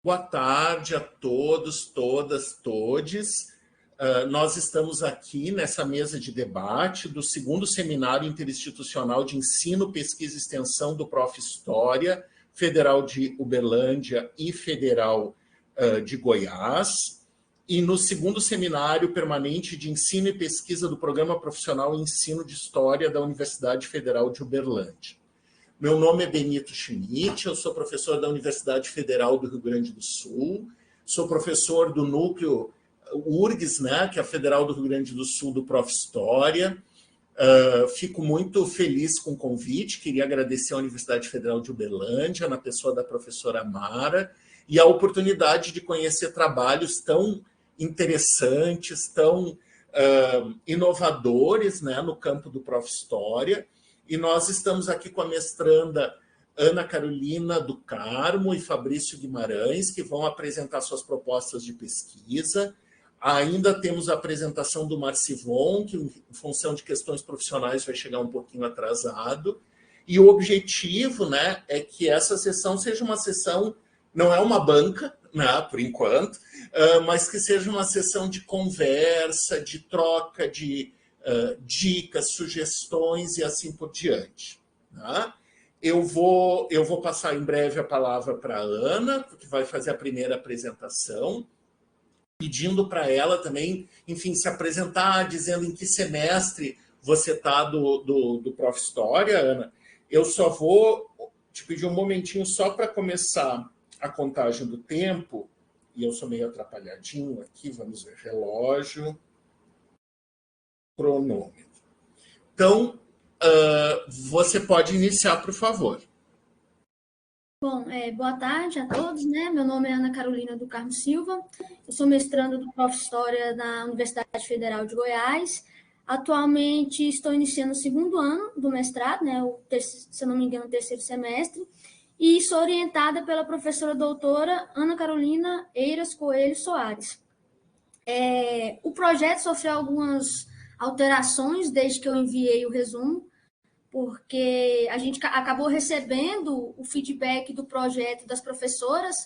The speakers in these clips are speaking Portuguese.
Boa tarde a todos, todas, todes. Nós estamos aqui nessa mesa de debate do segundo Seminário Interinstitucional de Ensino, Pesquisa e Extensão do Prof. História, Federal de Uberlândia e Federal de Goiás, e no segundo Seminário Permanente de Ensino e Pesquisa do Programa Profissional em Ensino de História da Universidade Federal de Uberlândia. Meu nome é Benito Schmidt, eu sou professor da Universidade Federal do Rio Grande do Sul, sou professor do núcleo URGS, né, que é a Federal do Rio Grande do Sul, do Prof. História. Fico muito feliz com o convite, queria agradecer à Universidade Federal de Uberlândia, na pessoa da professora Mara, e a oportunidade de conhecer trabalhos tão interessantes, tão inovadores, né, no campo do Prof. História. E nós estamos aqui com a mestranda Ana Carolina do Carmo e Fabrício Guimarães, que vão apresentar suas propostas de pesquisa. Ainda temos a apresentação do Marcivon, que, em função de questões profissionais, vai chegar um pouquinho atrasado. E o objetivo, né, é que essa sessão seja uma sessão, não é uma banca, né, por enquanto, mas que seja uma sessão de conversa, de troca de dicas, sugestões e assim por diante. Tá? Eu vou passar em breve a palavra para a Ana, que vai fazer a primeira apresentação, pedindo para ela também, enfim, se apresentar, dizendo em que semestre você está do Prof. História, Ana. Eu só vou te pedir um momentinho só para começar a contagem do tempo, e eu sou meio atrapalhadinho aqui, vamos ver, relógio, cronômetro. Então, você pode iniciar, por favor. Bom, boa tarde a todos, né? Meu nome é Ana Carolina do Carmo Silva, eu sou mestranda do Prof. História na Universidade Federal de Goiás. Atualmente estou iniciando o segundo ano do mestrado, né? Se eu não me engano, o terceiro semestre, e sou orientada pela professora doutora Ana Carolina Eiras Coelho Soares. O projeto sofreu algumas alterações desde que eu enviei o resumo, porque a gente acabou recebendo o feedback do projeto das professoras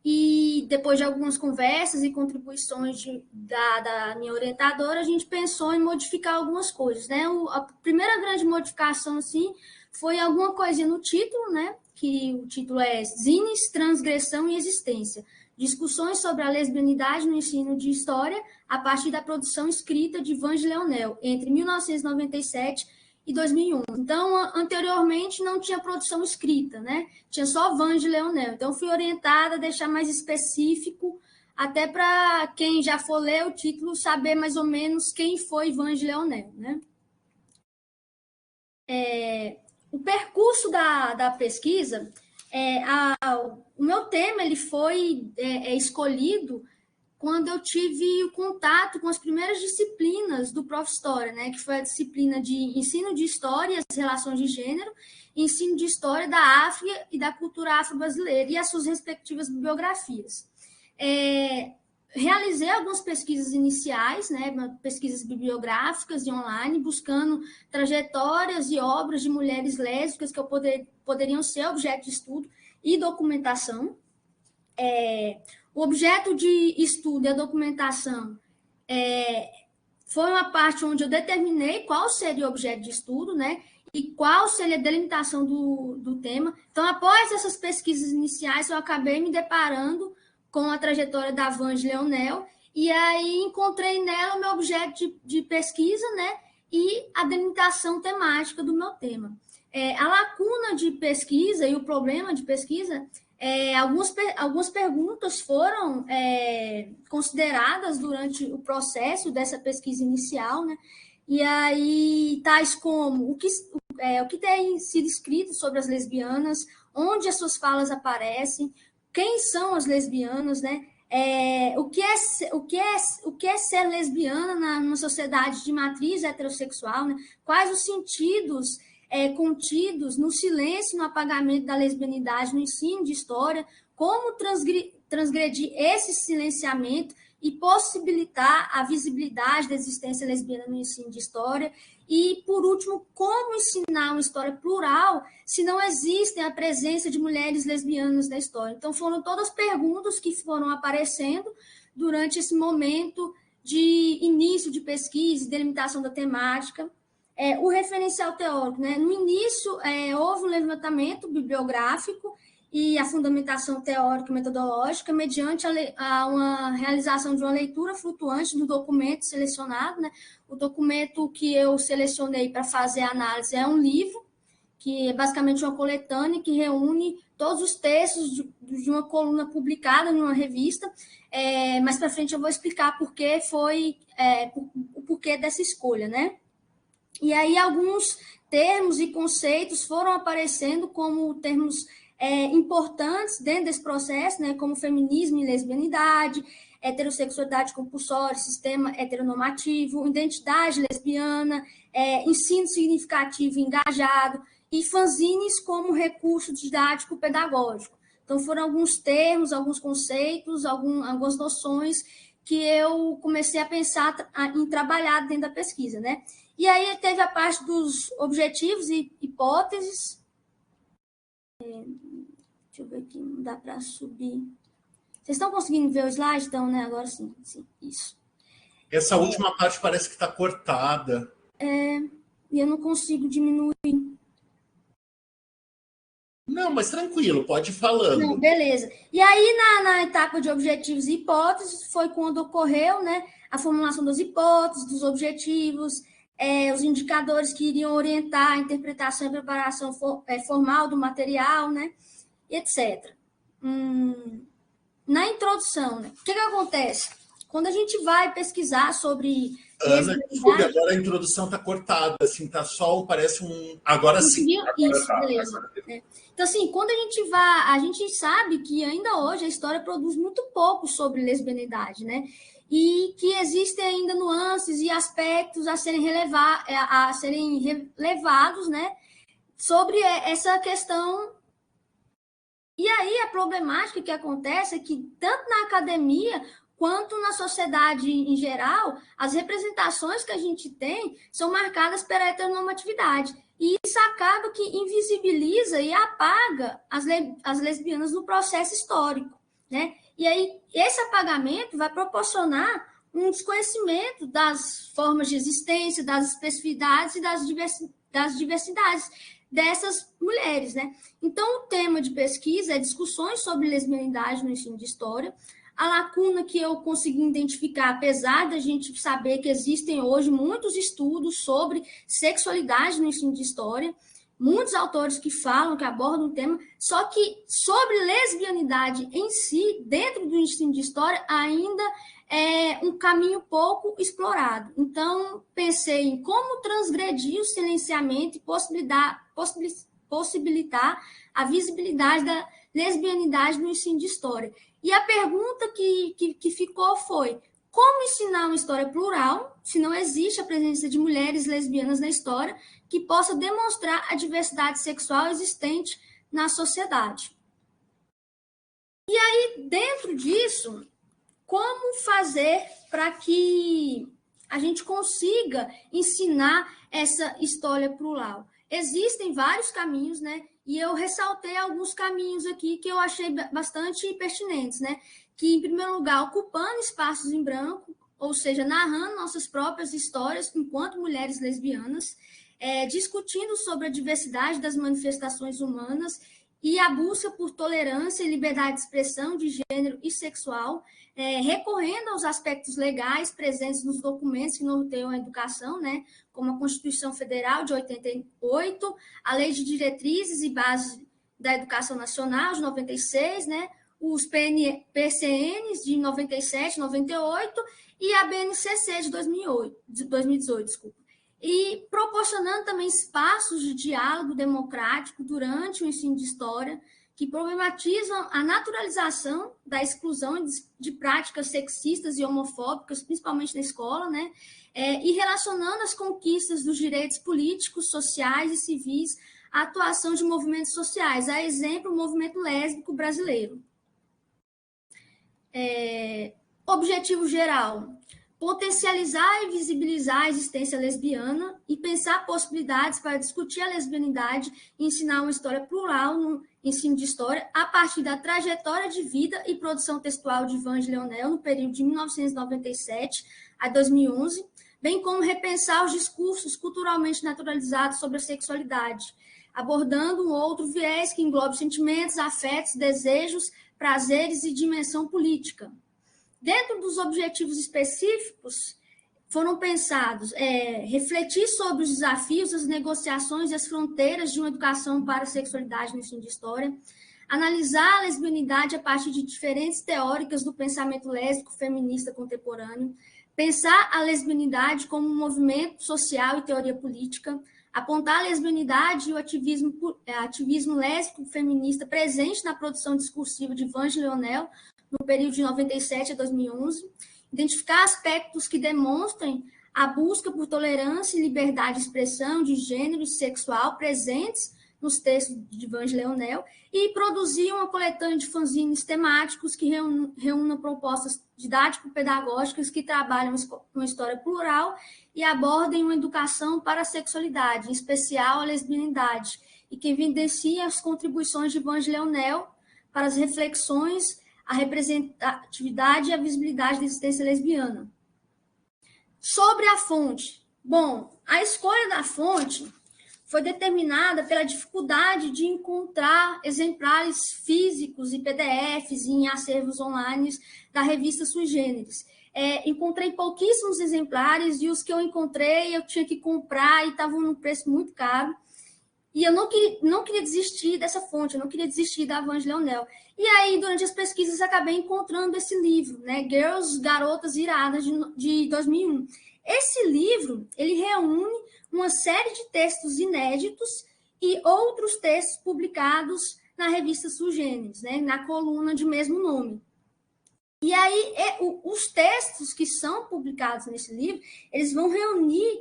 e depois de algumas conversas e contribuições da minha orientadora, a gente pensou em modificar algumas coisas, né? A primeira grande modificação, assim, foi alguma coisinha no título, né? Que o título é Zines, Transgressão e Existência. Discussões sobre a lesbianidade no ensino de história a partir da produção escrita de Vange Leonel, entre 1997 e 2001. Então, anteriormente, não tinha produção escrita, né? Tinha só Vange Leonel. Então, fui orientada a deixar mais específico, até para quem já for ler o título, saber mais ou menos quem foi Vange Leonel, né? O percurso da pesquisa... o meu tema ele foi escolhido quando eu tive o contato com as primeiras disciplinas do Prof. História, né, que foi a disciplina de Ensino de História e as Relações de Gênero, Ensino de História da África e da Cultura Afro-Brasileira e as suas respectivas bibliografias. Realizei algumas pesquisas iniciais, né, pesquisas bibliográficas e online, buscando trajetórias e obras de mulheres lésbicas que poderiam ser objeto de estudo e documentação. O objeto de estudo e a documentação foi uma parte onde eu determinei qual seria o objeto de estudo, né, e qual seria a delimitação do tema. Então, após essas pesquisas iniciais, eu acabei me deparando com a trajetória da Vange Leonel, e aí encontrei nela o meu objeto de pesquisa, né, e a delimitação temática do meu tema. A lacuna de pesquisa e o problema de pesquisa, algumas perguntas foram consideradas durante o processo dessa pesquisa inicial, né, e aí tais como o que tem sido escrito sobre as lesbianas, onde as suas falas aparecem, quem são as lesbianas, né? O que é ser lesbiana numa sociedade de matriz heterossexual, né? Quais os sentidos contidos no silêncio e no apagamento da lesbianidade no ensino de história, como transgredir esse silenciamento e possibilitar a visibilidade da existência lesbiana no ensino de história. E, por último, como ensinar uma história plural se não existe a presença de mulheres lesbianas na história? Então, foram todas perguntas que foram aparecendo durante esse momento de início de pesquisa e delimitação da temática. O referencial teórico, né? No início, houve um levantamento bibliográfico e a fundamentação teórica e metodológica mediante uma realização de uma leitura flutuante do documento selecionado, né? O documento que eu selecionei para fazer a análise é um livro, que é basicamente uma coletânea que reúne todos os textos de uma coluna publicada em uma revista. Mais para frente eu vou explicar o porquê dessa escolha, né? E aí alguns termos e conceitos foram aparecendo como termos importantes dentro desse processo, né, como feminismo e lesbianidade, heterossexualidade compulsória, sistema heteronormativo, identidade lesbiana, ensino significativo e engajado, e fanzines como recurso didático pedagógico. Então, foram alguns termos, alguns conceitos, algumas noções que eu comecei a pensar em trabalhar dentro da pesquisa, né? E aí teve a parte dos objetivos e hipóteses. Deixa eu ver aqui, não dá para subir. Vocês estão conseguindo ver o slide? Então, né? Agora sim, isso. Essa última parte parece que está cortada. E eu não consigo diminuir. Não, mas tranquilo, pode ir falando. Não, beleza. E aí, na etapa de objetivos e hipóteses, foi quando ocorreu, né, a formulação das hipóteses, dos objetivos, os indicadores que iriam orientar a interpretação e preparação formal do material, né, etc. Na introdução, né, o que acontece? Quando a gente vai pesquisar sobre... Ana, desculpe, agora a introdução está cortada, assim, tá só, parece um... Agora sim. Agora isso, tá, beleza. Agora... Então, assim, quando a gente sabe que ainda hoje a história produz muito pouco sobre lesbianidade, né? E que existem ainda nuances e aspectos a serem relevados, né? Sobre essa questão. E aí a problemática que acontece é que tanto na academia quanto na sociedade em geral, as representações que a gente tem são marcadas pela heteronormatividade. E isso acaba que invisibiliza e apaga as lesbianas no processo histórico, né? E aí, esse apagamento vai proporcionar um desconhecimento das formas de existência, das especificidades e das diversidades dessas mulheres, né? Então, o tema de pesquisa é discussões sobre lesbianidade no ensino de história. A lacuna que eu consegui identificar, apesar da gente saber que existem hoje muitos estudos sobre sexualidade no ensino de história, muitos autores que falam, que abordam o tema, só que sobre lesbianidade em si, dentro do ensino de história, ainda é um caminho pouco explorado. Então, pensei em como transgredir o silenciamento e possibilitar a visibilidade da lesbianidade no ensino de história. E a pergunta que ficou foi: como ensinar uma história plural, se não existe a presença de mulheres lesbianas na história, que possa demonstrar a diversidade sexual existente na sociedade? E aí, dentro disso, como fazer para que a gente consiga ensinar essa história plural? Existem vários caminhos, né? E eu ressaltei alguns caminhos aqui que eu achei bastante pertinentes, né? Que, em primeiro lugar, ocupando espaços em branco, ou seja, narrando nossas próprias histórias enquanto mulheres lesbianas, discutindo sobre a diversidade das manifestações humanas e a busca por tolerância e liberdade de expressão de gênero e sexual, recorrendo aos aspectos legais presentes nos documentos que norteiam a educação, né, como a Constituição Federal de 88, a Lei de Diretrizes e Bases da Educação Nacional de 96, né, os PCNs de 97, 98 e a BNCC de 2018, desculpa. E proporcionando também espaços de diálogo democrático durante o ensino de história, que problematizam a naturalização da exclusão de práticas sexistas e homofóbicas, principalmente na escola, né? E relacionando as conquistas dos direitos políticos, sociais e civis à atuação de movimentos sociais, a exemplo, o movimento lésbico brasileiro. Objetivo geral: potencializar e visibilizar a existência lesbiana e pensar possibilidades para discutir a lesbianidade e ensinar uma história plural no ensino de história a partir da trajetória de vida e produção textual de Vange Leonel no período de 1997 a 2011, bem como repensar os discursos culturalmente naturalizados sobre a sexualidade, abordando um outro viés que englobe sentimentos, afetos, desejos, prazeres e dimensão política. Dentro dos objetivos específicos, foram pensados refletir sobre os desafios, as negociações e as fronteiras de uma educação para a sexualidade no ensino de história, analisar a lesbianidade a partir de diferentes teóricas do pensamento lésbico feminista contemporâneo, pensar a lesbianidade como um movimento social e teoria política, apontar a lesbianidade e o ativismo lésbico feminista presente na produção discursiva de Vange Leonel no período de 97 a 2011, identificar aspectos que demonstrem a busca por tolerância e liberdade de expressão de gênero e sexual presentes nos textos de Vange Leonel e produzir uma coletânea de fanzines temáticos que reúnam propostas didático-pedagógicas que trabalham uma história plural e abordem uma educação para a sexualidade, em especial a lesbianidade, e que evidenciem as contribuições de Vange Leonel para as reflexões, a representatividade e a visibilidade da existência lesbiana. Sobre a fonte. Bom, a escolha da fonte foi determinada pela dificuldade de encontrar exemplares físicos e PDFs em acervos online da revista Sui Generis. Encontrei pouquíssimos exemplares e os que eu encontrei eu tinha que comprar e estavam num preço muito caro. E eu não queria desistir dessa fonte, eu não queria desistir da Vange Leonel. E aí, durante as pesquisas, acabei encontrando esse livro, né? Girls, Garotas Iradas, de 2001. Esse livro, ele reúne uma série de textos inéditos e outros textos publicados na revista Sui Generis, né? Na coluna de mesmo nome. E aí, os textos que são publicados nesse livro, eles vão reunir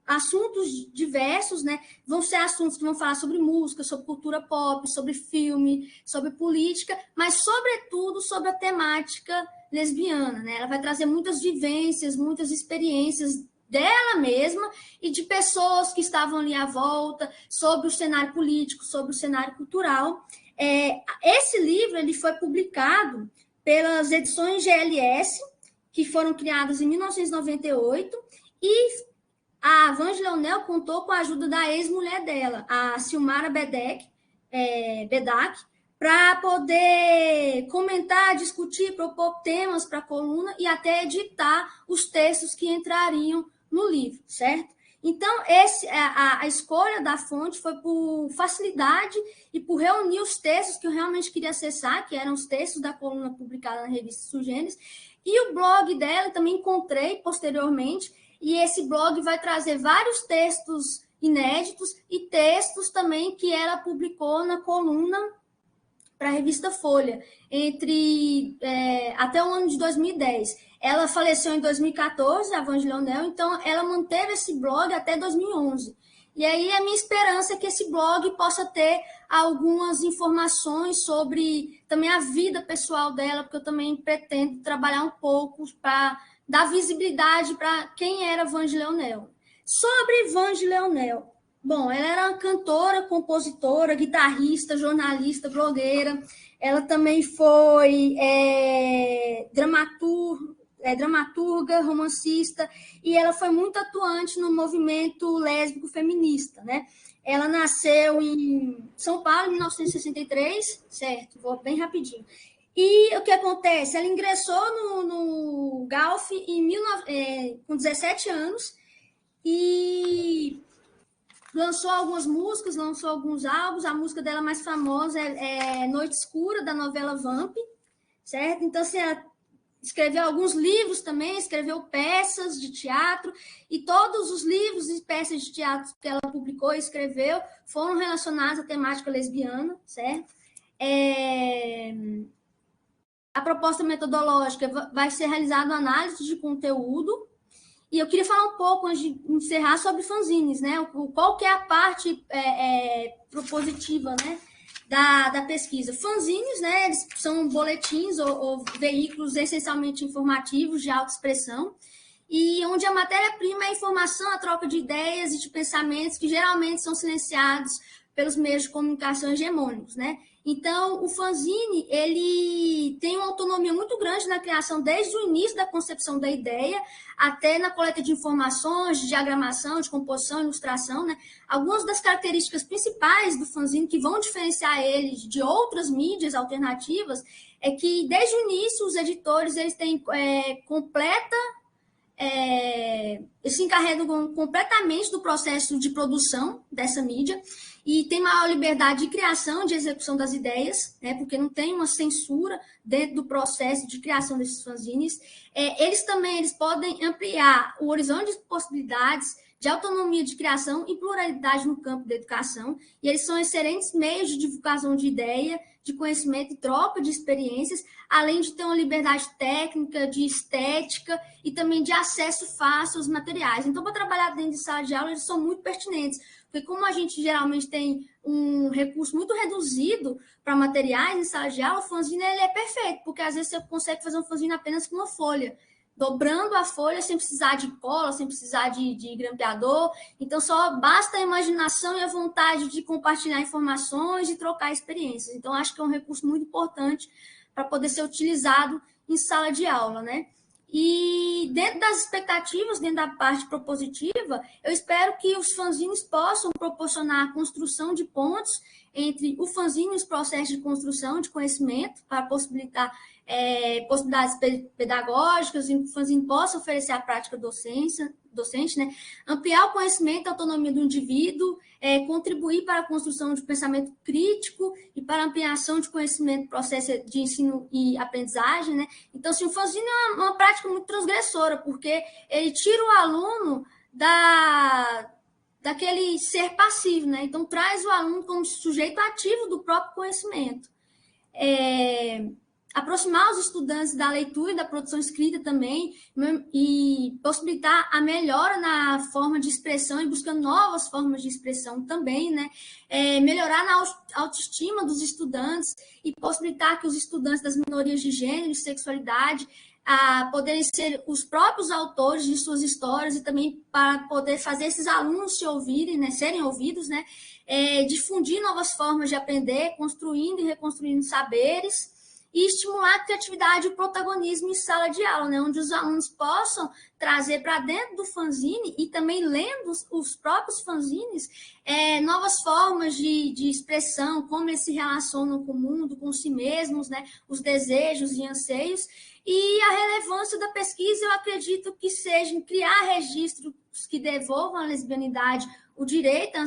assuntos diversos, né? Vão ser assuntos que vão falar sobre música, sobre cultura pop, sobre filme, sobre política, mas, sobretudo, sobre a temática lesbiana, né? Ela vai trazer muitas vivências, muitas experiências dela mesma e de pessoas que estavam ali à volta, sobre o cenário político, sobre o cenário cultural. Esse livro ele foi publicado pelas edições GLS, que foram criadas em 1998, e a Vange Leonel contou com a ajuda da ex-mulher dela, a Silmara Bedak, para poder comentar, discutir, propor temas para a coluna e até editar os textos que entrariam no livro, certo? Então, a escolha da fonte foi por facilidade e por reunir os textos que eu realmente queria acessar, que eram os textos da coluna publicada na revista Sui Generis, e o blog dela também encontrei posteriormente. E esse blog vai trazer vários textos inéditos e textos também que ela publicou na coluna para a revista Folha, até o ano de 2010. Ela faleceu em 2014, a Vange Leonel, então ela manteve esse blog até 2011. E aí a minha esperança é que esse blog possa ter algumas informações sobre também a vida pessoal dela, porque eu também pretendo trabalhar um pouco para dar visibilidade para quem era Vange Leonel. Sobre Vange Leonel. Bom, ela era uma cantora, compositora, guitarrista, jornalista, blogueira. Ela também foi dramaturga, romancista, e ela foi muito atuante no movimento lésbico feminista, né? Ela nasceu em São Paulo, em 1963, certo? Vou bem rapidinho. E o que acontece? Ela ingressou no Galf com 17 anos e lançou algumas músicas, lançou alguns álbuns. A música dela mais famosa é Noite Escura, da novela Vamp, certo? Então, assim, ela escreveu alguns livros também, escreveu peças de teatro, e todos os livros e peças de teatro que ela publicou e escreveu foram relacionados à temática lesbiana, certo? A proposta metodológica vai ser realizada uma análise de conteúdo, e eu queria falar um pouco, antes de encerrar, sobre fanzines, né? Qual que é a parte propositiva, né, da pesquisa. Fanzines, né, eles são boletins ou veículos essencialmente informativos de autoexpressão, e onde a matéria-prima é a informação, a troca de ideias e de pensamentos que geralmente são silenciados pelos meios de comunicação hegemônicos, né? Então, o fanzine, ele tem uma autonomia muito grande na criação, desde o início da concepção da ideia, até na coleta de informações, de diagramação, de composição, ilustração, né? Algumas das características principais do fanzine que vão diferenciar ele de outras mídias alternativas é que, desde o início, os editores eles têm eles se encarregam completamente do processo de produção dessa mídia e tem maior liberdade de criação, de execução das ideias, né, porque não tem uma censura dentro do processo de criação desses fanzines. Eles podem ampliar o horizonte de possibilidades de autonomia de criação e pluralidade no campo da educação, e eles são excelentes meios de divulgação de ideia, de conhecimento e troca de experiências, além de ter uma liberdade técnica, de estética e também de acesso fácil aos materiais. Então, para trabalhar dentro de sala de aula, eles são muito pertinentes, porque como a gente geralmente tem um recurso muito reduzido para materiais em sala de aula, o fanzine ele é perfeito, porque às vezes você consegue fazer um fanzine apenas com uma folha, dobrando a folha sem precisar de cola, sem precisar de grampeador. Então, só basta a imaginação e a vontade de compartilhar informações e trocar experiências. Então, acho que é um recurso muito importante para poder ser utilizado em sala de aula, né? E dentro das expectativas, dentro da parte propositiva, eu espero que os fanzines possam proporcionar a construção de pontes entre o fanzine e os processos de construção de conhecimento para possibilitar possibilidades pedagógicas, e o fanzine possa oferecer a prática docente, né? Ampliar o conhecimento e a autonomia do indivíduo, contribuir para a construção de pensamento crítico e para a ampliação de conhecimento, processo de ensino e aprendizagem, né? Então, assim, o fanzine é uma prática muito transgressora, porque ele tira o aluno daquele ser passivo, né? Então, traz o aluno como sujeito ativo do próprio conhecimento. Aproximar os estudantes da leitura e da produção escrita também, e possibilitar a melhora na forma de expressão e buscando novas formas de expressão também, né? Melhorar na autoestima dos estudantes e possibilitar que os estudantes das minorias de gênero e sexualidade poderem ser os próprios autores de suas histórias e também para poder fazer esses alunos se ouvirem, né, serem ouvidos, né, difundir novas formas de aprender, construindo e reconstruindo saberes e estimular a criatividade e o protagonismo em sala de aula, né, onde os alunos possam trazer para dentro do fanzine e também lendo os próprios fanzines novas formas de expressão, como eles se relacionam com o mundo, com si mesmos, né, os desejos e anseios. E a relevância da pesquisa, eu acredito que seja em criar registros que devolvam à lesbianidade o direito à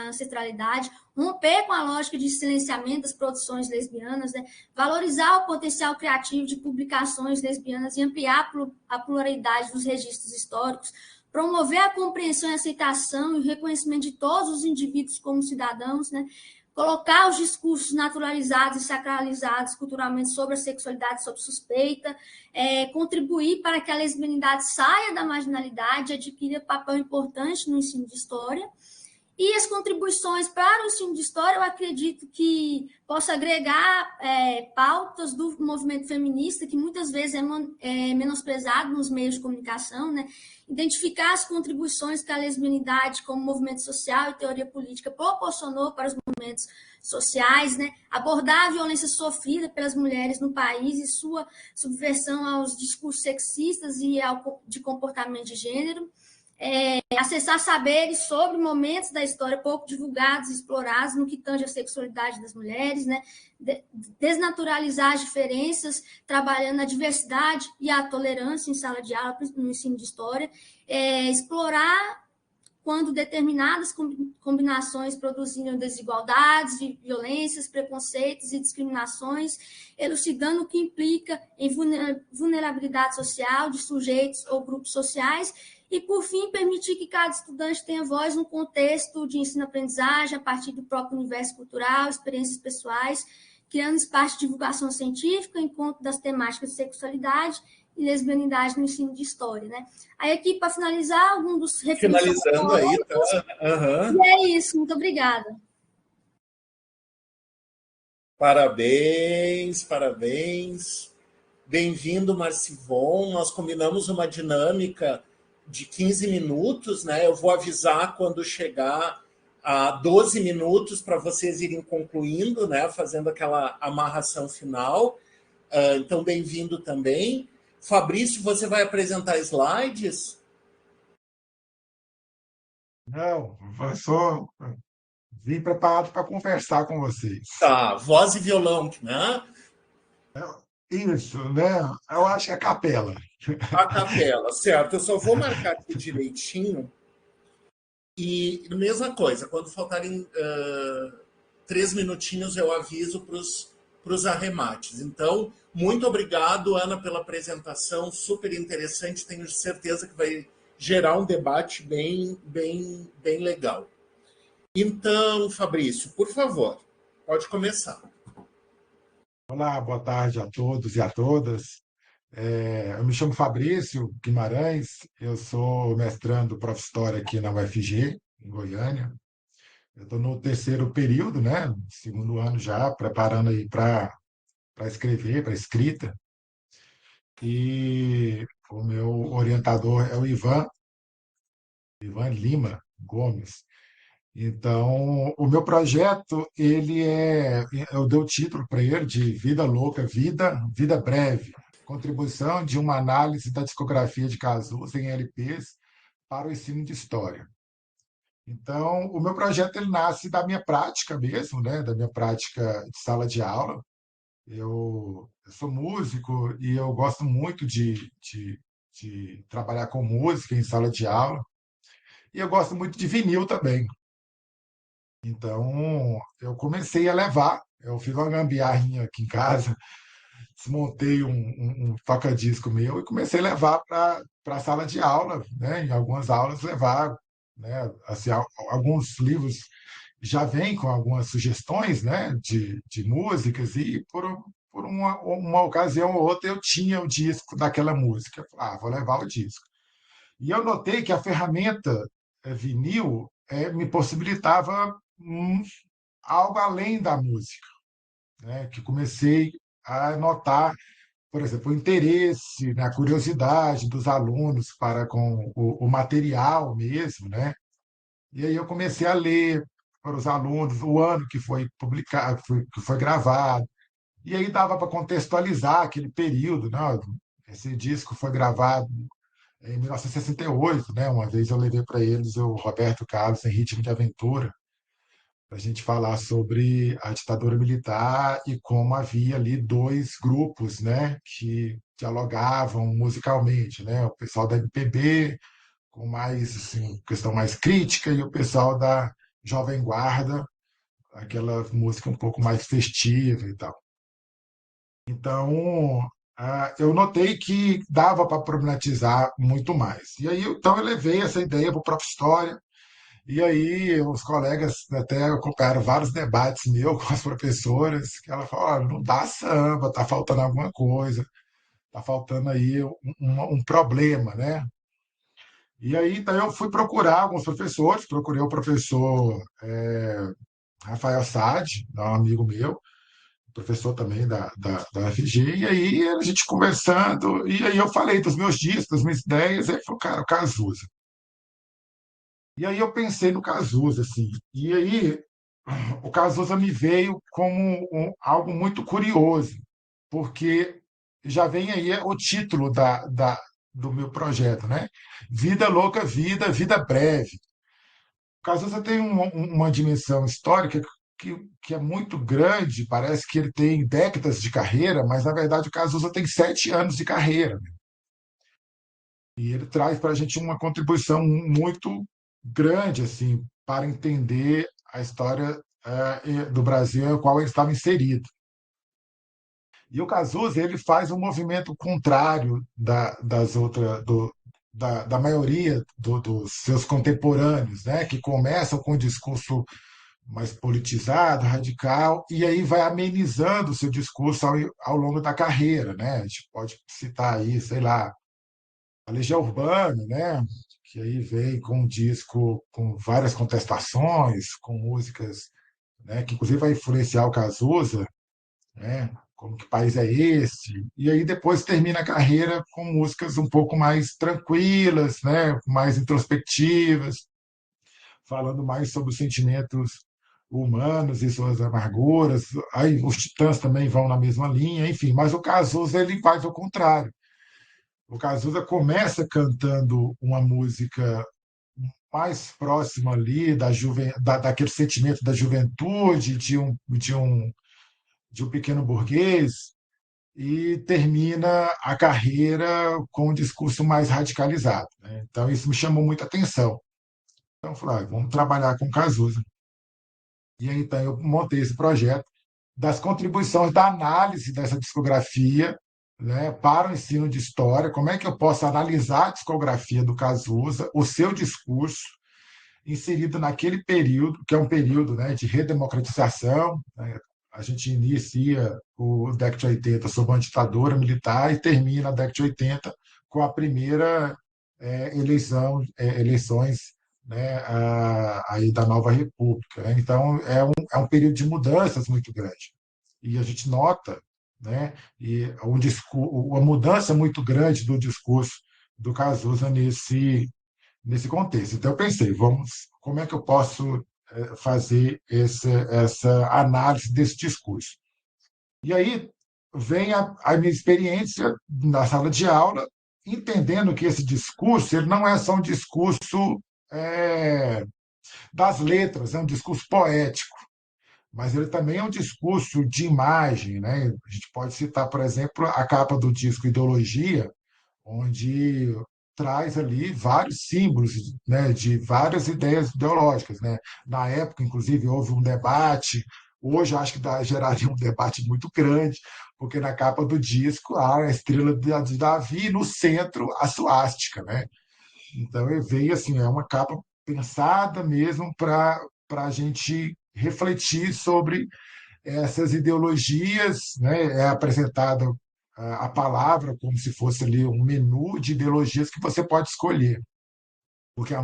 ancestralidade, romper com a lógica de silenciamento das produções lesbianas, né? Valorizar o potencial criativo de publicações lesbianas e ampliar a pluralidade dos registros históricos, promover a compreensão e aceitação e o reconhecimento de todos os indivíduos como cidadãos, né? Colocar os discursos naturalizados e sacralizados culturalmente sobre a sexualidade sob suspeita, contribuir para que a lesbianidade saia da marginalidade e adquira papel importante no ensino de história. E as contribuições para o ensino de história, eu acredito que possa agregar pautas do movimento feminista, que muitas vezes é menosprezado nos meios de comunicação, né? Identificar as contribuições que a lesbianidade, como movimento social e teoria política, proporcionou para os movimentos sociais, né? Abordar a violência sofrida pelas mulheres no país e sua subversão aos discursos sexistas e de comportamento de gênero. Acessar saberes sobre momentos da história pouco divulgados e explorados no que tange a sexualidade das mulheres, né? Desnaturalizar as diferenças, trabalhando a diversidade e a tolerância em sala de aula, no ensino de história, explorar quando determinadas combinações produziram desigualdades, violências, preconceitos e discriminações, elucidando o que implica em vulnerabilidade social de sujeitos ou grupos sociais. E, por fim, permitir que cada estudante tenha voz no contexto de ensino-aprendizagem, a partir do próprio universo cultural, experiências pessoais, criando espaço de divulgação científica, encontro das temáticas de sexualidade e lesbianidade no ensino de história, né? Aí, aqui, para finalizar, algum dos referências... Finalizando aí, tá? E é isso, muito obrigada. Parabéns, parabéns. Bem-vindo, Marcivon. Nós combinamos uma dinâmica de 15 minutos, né? Eu vou avisar quando chegar a 12 minutos para vocês irem concluindo, né? Fazendo aquela amarração final. Então, bem-vindo também. Fabrício, você vai apresentar slides? Não, eu só vim preparado para conversar com vocês. Tá, voz e violão, né? Isso, né? Eu acho que é capela. A capela, certo. Eu só vou marcar aqui direitinho. E mesma coisa, quando faltarem 3 minutinhos, eu aviso para os arremates. Então, muito obrigado, Ana, pela apresentação, super interessante. Tenho certeza que vai gerar um debate bem legal. Então, Fabrício, por favor, pode começar. Olá, boa tarde a todos e a todas. Eu me chamo Fabrício Guimarães, eu sou mestrando Prof. História aqui na UFG, em Goiânia. Eu estou no terceiro período, né? Segundo ano já, preparando aí para escrever, para escrita. E o meu orientador é o Ivan Lima Gomes. Então, o meu projeto, eu dei o título para ele de Vida Louca, Vida Breve, contribuição de uma análise da discografia de Cazuza em LPs para o ensino de história. Então, o meu projeto ele nasce da minha prática mesmo, né, da minha prática de sala de aula. Eu sou músico e eu gosto muito de trabalhar com música em sala de aula. E eu gosto muito de vinil também. Então, eu comecei a levar. Eu fiz uma gambiarrinha aqui em casa, desmontei um toca-disco meu e comecei a levar para a sala de aula, né? Em algumas aulas levar, né? Assim, alguns livros já vêm com algumas sugestões, né? De músicas e por uma ocasião ou outra eu tinha o disco daquela música. Vou levar o disco. E eu notei que a ferramenta vinil me possibilitava algo além da música, né? Que comecei a notar, por exemplo, o interesse, né, a curiosidade dos alunos para com o material mesmo, né? E aí eu comecei a ler para os alunos o ano que foi publicado, que foi gravado, e aí dava para contextualizar aquele período, né? Esse disco foi gravado em 1968, né? Uma vez eu levei para eles o Roberto Carlos em Ritmo de Aventura, para a gente falar sobre a ditadura militar e como havia ali dois grupos, né, que dialogavam musicalmente, né, o pessoal da MPB com mais assim, questão mais crítica e o pessoal da Jovem Guarda, aquela música um pouco mais festiva e tal. Então, eu notei que dava para problematizar muito mais. E aí, então, eu levei essa ideia para o próprio História, e aí os colegas até acompanharam vários debates meus com as professoras, que ela falou, "Olha, não dá samba, tá faltando alguma coisa, tá faltando aí um problema, né?" E aí então eu fui procurar alguns professores, procurei o professor Rafael Sade, um amigo meu, professor também da UFG, e aí a gente conversando, e aí eu falei dos meus discos, das minhas ideias, e ele falou, cara, o Cazuza. E aí eu pensei no Cazuza, assim, e aí o Cazuza me veio como algo muito curioso, porque já vem aí o título do meu projeto, né? Vida Louca, Vida Breve. O Cazuza tem uma dimensão histórica que é muito grande, parece que ele tem décadas de carreira, mas na verdade o Cazuza tem 7 anos de carreira. E ele traz para a gente uma contribuição muito grande assim para entender a história do Brasil em qual ele estava inserido. E o Cazuza ele faz um movimento contrário das outras, da maioria dos seus contemporâneos, né, que começam com um discurso mais politizado, radical, e aí vai amenizando o seu discurso ao longo da carreira, né? A gente pode citar aí, sei lá, a Legião Urbana, né? Que aí vem com um disco com várias contestações, com músicas, né? Que inclusive vai influenciar o Cazuza, né? Como que país é esse? E aí depois termina a carreira com músicas um pouco mais tranquilas, né? Mais introspectivas, falando mais sobre os sentimentos humanos e suas amarguras. Aí os Titãs também vão na mesma linha, enfim. Mas o Cazuza ele faz o contrário. O Cazuza começa cantando uma música mais próxima ali daquele sentimento da juventude, de um pequeno burguês, e termina a carreira com um discurso mais radicalizado, né? Então, isso me chamou muita atenção. Então, eu falei, vamos trabalhar com Cazuza. E aí, então, eu montei esse projeto das contribuições da análise dessa discografia, né, para o ensino de história, como é que eu posso analisar a discografia do Cazuza, o seu discurso, inserido naquele período, que é um período, né, de redemocratização, né? A gente inicia o década de 80 sob uma ditadura militar e termina a década de 80 com a primeira eleições, né, aí da nova república, né? Então é um período de mudanças muito grande e a gente nota, né, uma mudança muito grande do discurso do Cazuza nesse contexto. Então, eu pensei, como é que eu posso fazer essa análise desse discurso? E aí vem a minha experiência na sala de aula, entendendo que esse discurso ele não é só um discurso é, das letras, é um discurso poético, mas ele também é um discurso de imagem, né? A gente pode citar, por exemplo, a capa do disco Ideologia, onde traz ali vários símbolos, né, de várias ideias ideológicas, né? Na época, inclusive, houve um debate. Hoje, eu acho que geraria um debate muito grande, porque na capa do disco há a estrela de Davi e no centro a suástica, né? Então, eu veio assim, é uma capa pensada mesmo para a gente refletir sobre essas ideologias, né? É apresentada a palavra como se fosse ali um menu de ideologias que você pode escolher. Porque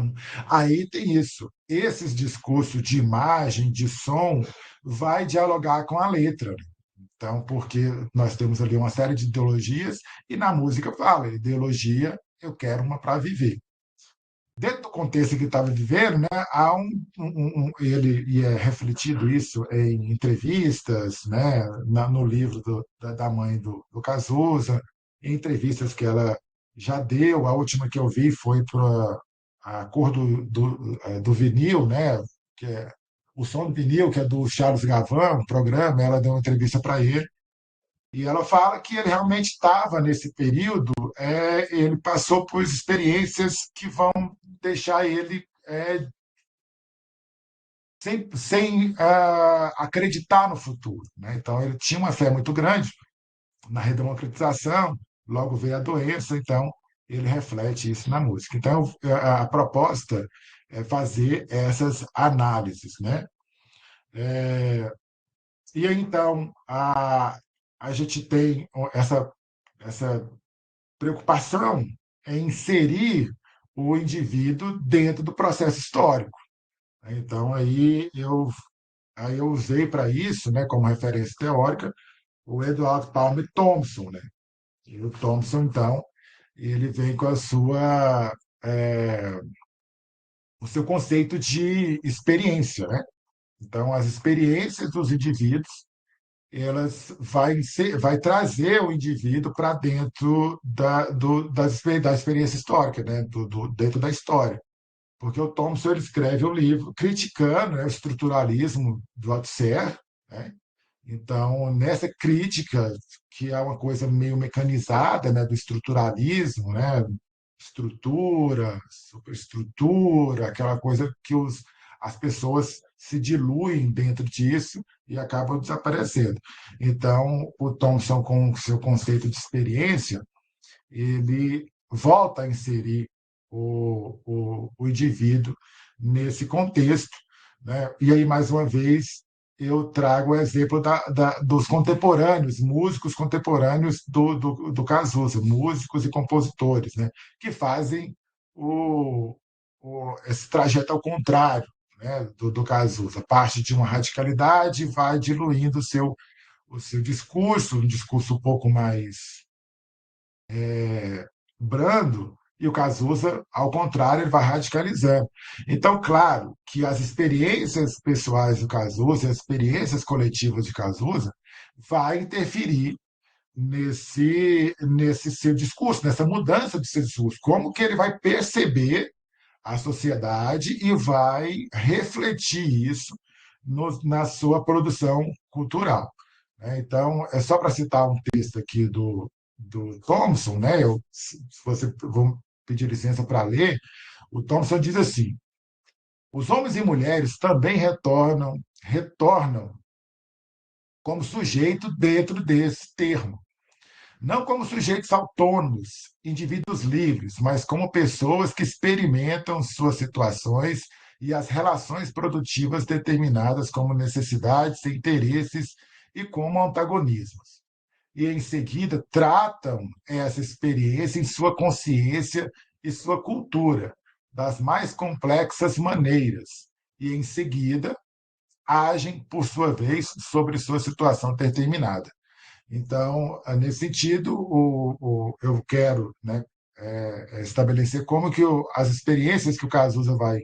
aí tem isso. Esses discursos de imagem, de som, vai dialogar com a letra, né? Então, porque nós temos ali uma série de ideologias e na música fala, ideologia, eu quero uma para viver. Dentro do contexto que estava vivendo, né, há ele e é refletido isso em entrevistas, né, no livro da mãe do Cazuza, em entrevistas que ela já deu. A última que eu vi foi para a cor do vinil, né, que é o som do vinil, que é do Charles Gavan, um programa. Ela deu uma entrevista para ele e ela fala que ele realmente estava nesse período, ele passou por experiências que vão deixar ele sem acreditar no futuro, né? Então ele tinha uma fé muito grande na redemocratização, logo veio a doença, então ele reflete isso na música. Então a proposta é fazer essas análises, né? E aí, então a gente tem essa preocupação em inserir o indivíduo dentro do processo histórico. Então, aí eu usei para isso, né, como referência teórica, o Edward Palmer Thompson, né? E o Thompson, então, ele vem com o seu conceito de experiência, né? Então, as experiências dos indivíduos, elas vai trazer o indivíduo para dentro da experiência histórica, né? Dentro da história. Porque o Thompson ele escreve um livro criticando, né, o estruturalismo do Althusser, né? Então, nessa crítica, que é uma coisa meio mecanizada, né, do estruturalismo, né, estrutura, superestrutura, aquela coisa que as pessoas se diluem dentro disso e acabam desaparecendo. Então, o Thompson, com o seu conceito de experiência, ele volta a inserir o indivíduo nesse contexto, né? E aí, mais uma vez, eu trago o exemplo dos contemporâneos, músicos contemporâneos do Cazuza, músicos e compositores, né? Que fazem esse trajeto ao contrário, né? Do Cazuza. Parte de uma radicalidade vai diluindo o seu discurso, um discurso um pouco mais brando, e o Cazuza, ao contrário, ele vai radicalizando. Então, claro que as experiências pessoais do Cazuza, as experiências coletivas de Cazuza, vai interferir nesse seu discurso, nessa mudança de seu discurso, como que ele vai perceber a sociedade e vai refletir isso na sua produção cultural. Né? Então, é só para citar um texto aqui do Thompson, né? Se você vou pedir licença para ler, o Thompson diz assim: os homens e mulheres também retornam como sujeito dentro desse termo, não como sujeitos autônomos, indivíduos livres, mas como pessoas que experimentam suas situações e as relações produtivas determinadas como necessidades, interesses e como antagonismos. E, em seguida, tratam essa experiência em sua consciência e sua cultura, das mais complexas maneiras. E, em seguida, agem, por sua vez, sobre sua situação determinada. Então, nesse sentido, eu quero, né, estabelecer como que as experiências que o Cazuza vai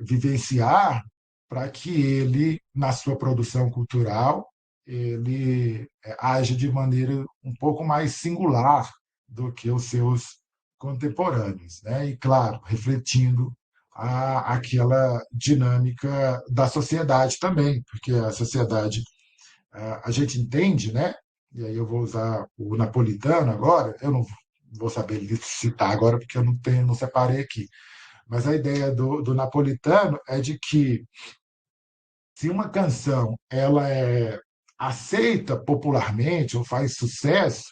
vivenciar para que ele, na sua produção cultural, ele age de maneira um pouco mais singular do que os seus contemporâneos, né? E, claro, refletindo aquela dinâmica da sociedade também, porque a sociedade a gente entende, né? E aí eu vou usar o napolitano agora, eu não vou saber citar agora porque eu não separei aqui. Mas a ideia do napolitano é de que se uma canção ela é aceita popularmente ou faz sucesso,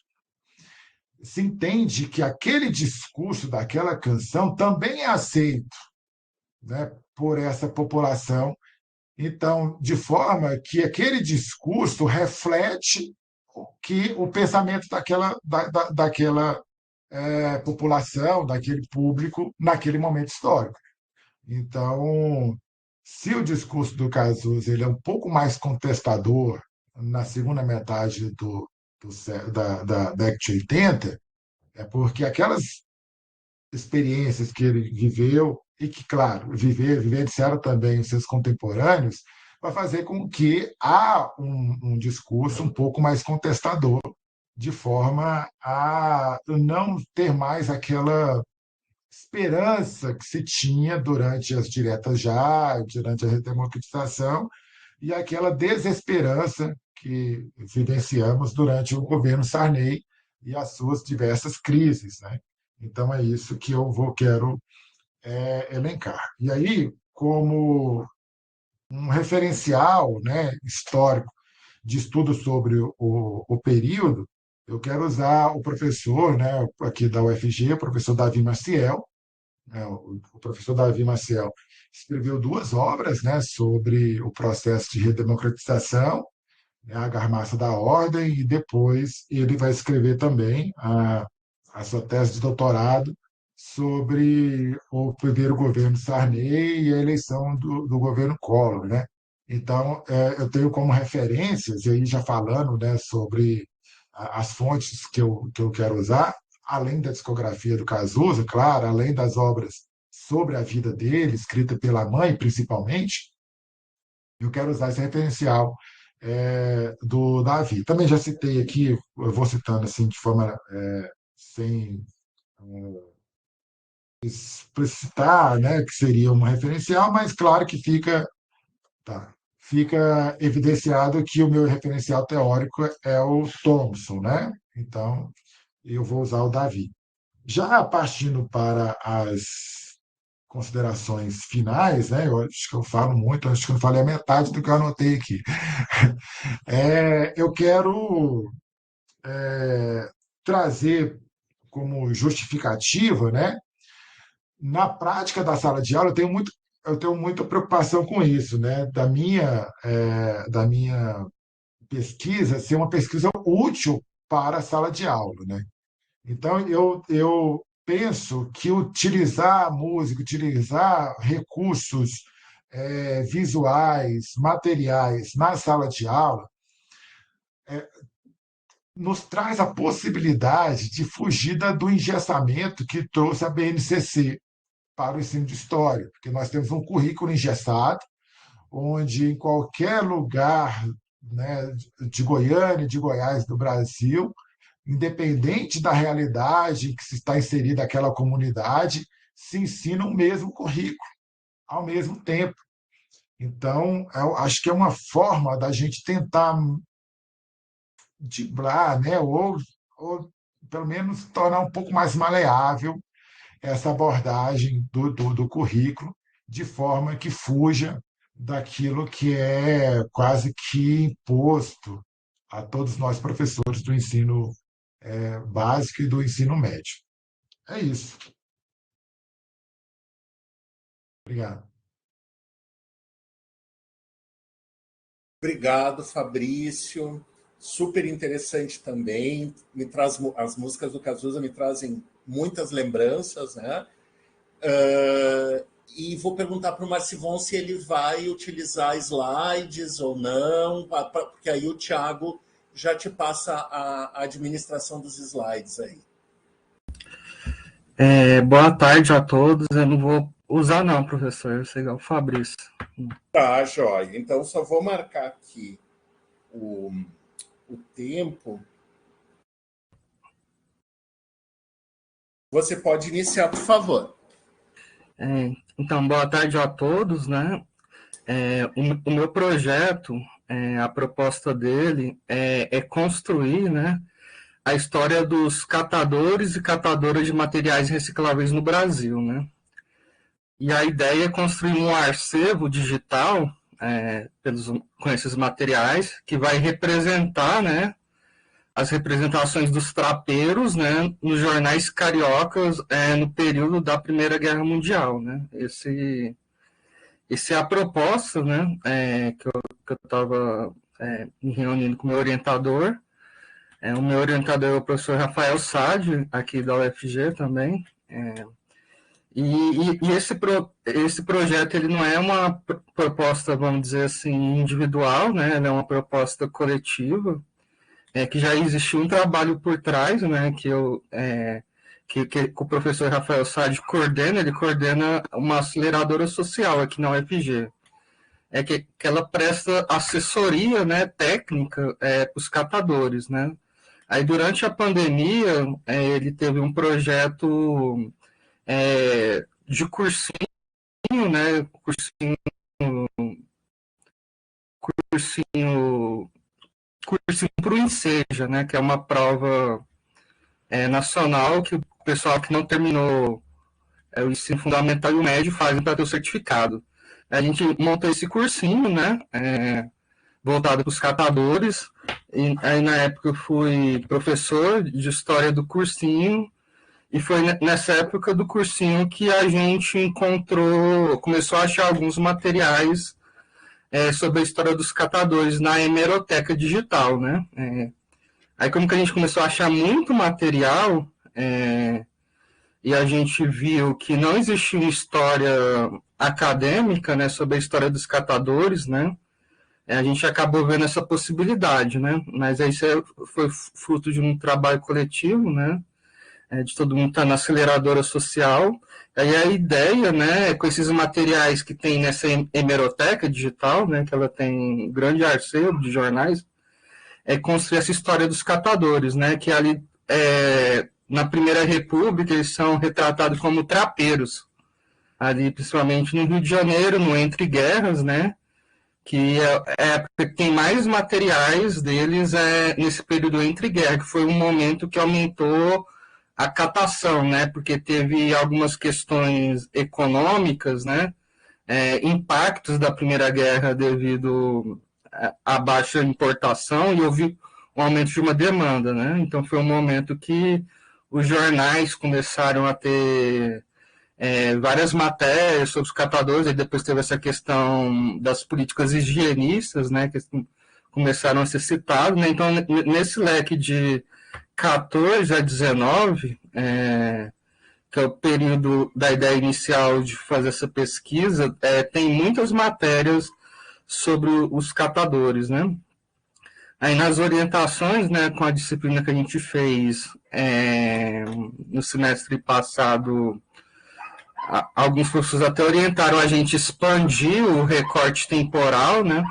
se entende que aquele discurso daquela canção também é aceito, né, por essa população. Então, de forma que aquele discurso reflete o pensamento daquela população, daquele público, naquele momento histórico. Então, se o discurso do Cazuza ele é um pouco mais contestador na segunda metade da década de 80, é porque aquelas experiências que ele viveu e que, claro, vivenciaram também os seus contemporâneos, vai fazer com que há um discurso um pouco mais contestador, de forma a não ter mais aquela esperança que se tinha durante as diretas já, durante a redemocratização, e aquela desesperança que vivenciamos durante o governo Sarney e as suas diversas crises, né? Então é isso que quero elencar. E aí, como um referencial, né, histórico de estudo sobre o período, eu quero usar o professor, né, aqui da UFG, o professor Davi Maciel. Né, o professor Davi Maciel escreveu duas obras, né, sobre o processo de redemocratização, né, a Argamassa da Ordem, e depois ele vai escrever também a sua tese de doutorado sobre o primeiro governo Sarney e a eleição do governo Collor, né? Então, eu tenho como referências, e aí já falando, né, sobre as fontes que eu quero usar, além da discografia do Cazuza, claro, além das obras sobre a vida dele, escrita pela mãe, principalmente, eu quero usar esse referencial do Davi. Também já citei aqui, eu vou citando assim de forma sem explicitar, né, que seria uma referencial, mas claro que fica evidenciado que o meu referencial teórico é o Thomson, né? Então, eu vou usar o Davi. Já partindo para as considerações finais, né? Eu acho que eu falo muito, acho que eu não falei a metade do que eu anotei aqui. Eu quero trazer como justificativa, né? Na prática da sala de aula, eu tenho muita preocupação com isso, né? Da minha pesquisa ser uma pesquisa útil para a sala de aula, né? Então, eu penso que utilizar a música, utilizar recursos visuais, materiais na sala de aula, nos traz a possibilidade de fugir do engessamento que trouxe a BNCC para o ensino de história, porque nós temos um currículo engessado, onde em qualquer lugar, né, de Goiânia, de Goiás, do Brasil, independente da realidade em que se está inserida aquela comunidade, se ensina o mesmo currículo ao mesmo tempo. Então, eu acho que é uma forma da gente tentar driblar, né, ou pelo menos tornar um pouco mais maleável essa abordagem do currículo, de forma que fuja daquilo que é quase que imposto a todos nós professores do ensino básico e do ensino médio. É isso. Obrigado. Obrigado, Fabrício. Super interessante também. As músicas do Cazuza me trazem muitas lembranças, né? E vou perguntar para o Marcivon se ele vai utilizar slides ou não, porque aí o Thiago já te passa a administração dos slides aí. Boa tarde a todos. Eu não vou usar não, professor. Eu sei que é o Fabrício. Tá, joia. Então, só vou marcar aqui o tempo. Você pode iniciar, por favor. Então, boa tarde a todos, né? O meu projeto, a proposta dele é construir, né, a história dos catadores e catadoras de materiais recicláveis no Brasil, né? E a ideia é construir um acervo digital com esses materiais que vai representar, né, as representações dos trapeiros, né, nos jornais cariocas no período da Primeira Guerra Mundial, né? Essa é a proposta, né, que eu estava me reunindo com o meu orientador. O meu orientador é o professor Rafael Sade, aqui da UFG também. E esse projeto ele não é uma proposta, vamos dizer assim, individual, né? Ele é uma proposta coletiva, que já existiu um trabalho por trás, né? Que o professor Rafael Sade coordena, ele coordena uma aceleradora social aqui na UFG. Que ela presta assessoria, né, técnica para os catadores, né? Aí, durante a pandemia, ele teve um projeto de cursinho, né? Cursinho para o Enseja, né? Que é uma prova nacional que o pessoal que não terminou o ensino fundamental e o médio fazem para ter o certificado. A gente montou esse cursinho, né? Voltado para os catadores. E aí, na época, eu fui professor de história do cursinho. E foi nessa época do cursinho que a gente começou a achar alguns materiais sobre a história dos catadores na hemeroteca digital, né? Aí como que a gente começou a achar muito material, e a gente viu que não existia uma história acadêmica, né, sobre a história dos catadores, né? A gente acabou vendo essa possibilidade, né? Mas aí isso foi fruto de um trabalho coletivo, né? De todo mundo estar na aceleradora social. Aí a ideia, né, com esses materiais que tem nessa hemeroteca digital, né, que ela tem um grande acervo de jornais, é construir essa história dos catadores, né, que ali, na Primeira República, eles são retratados como trapeiros, ali principalmente no Rio de Janeiro, no Entre Guerras, né, que tem mais materiais deles nesse período entre guerras, que foi um momento que aumentou a catação, né, porque teve algumas questões econômicas, né, impactos da Primeira Guerra devido à baixa importação e houve um aumento de uma demanda, né, então foi um momento que os jornais começaram a ter várias matérias sobre os catadores, e depois teve essa questão das políticas higienistas, né, que começaram a ser citadas, né, então nesse leque de 14 a 19, que é o período da ideia inicial de fazer essa pesquisa, tem muitas matérias sobre os catadores, né? Aí nas orientações, né, com a disciplina que a gente fez no semestre passado, alguns professores até orientaram a gente expandir o recorte temporal, né,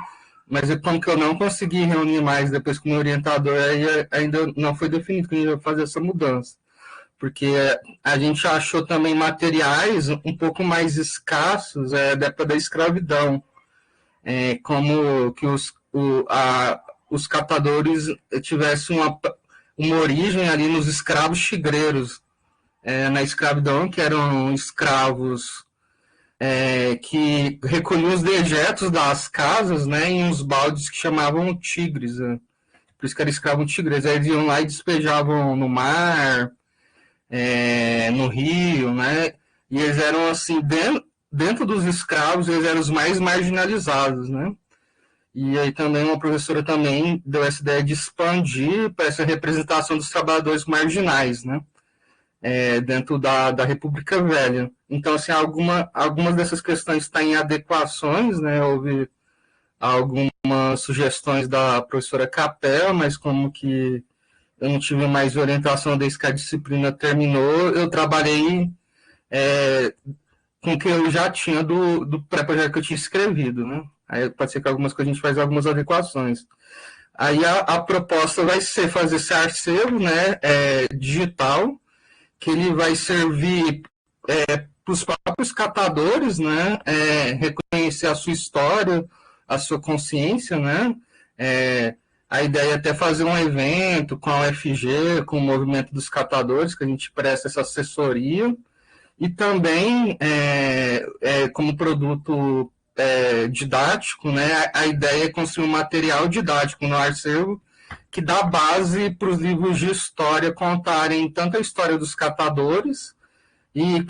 mas como que eu não consegui reunir mais depois com o meu orientador, aí ainda não foi definido que a gente vai fazer essa mudança. Porque a gente achou também materiais um pouco mais escassos da época da escravidão, como que os catadores tivessem uma origem ali nos escravos tigreiros, na escravidão, que eram escravos que recolhiam os dejetos das casas, né, em uns baldes que chamavam tigres, né? Por isso que era escravo tigres. Aí eles iam lá e despejavam no mar, no rio, né? E eles eram assim, dentro dos escravos, eles eram os mais marginalizados, né? E aí também uma professora também deu essa ideia de expandir para essa representação dos trabalhadores marginais, né? Dentro da República Velha. Então, assim, algumas dessas questões estão em adequações, né? Houve algumas sugestões da professora Capel, mas como que eu não tive mais orientação desde que a disciplina terminou, eu trabalhei com o que eu já tinha do pré-projeto que eu tinha escrevido, né? Aí pode ser que algumas coisas a gente faz algumas adequações. Aí a proposta vai ser fazer esse arquivo, né, digital, que ele vai servir para os próprios catadores, né, reconhecer a sua história, a sua consciência, né, a ideia é até fazer um evento com a UFG, com o movimento dos catadores, que a gente presta essa assessoria, e também, como produto didático, né, a ideia é construir um material didático no acervo que dá base para os livros de história contarem tanto a história dos catadores e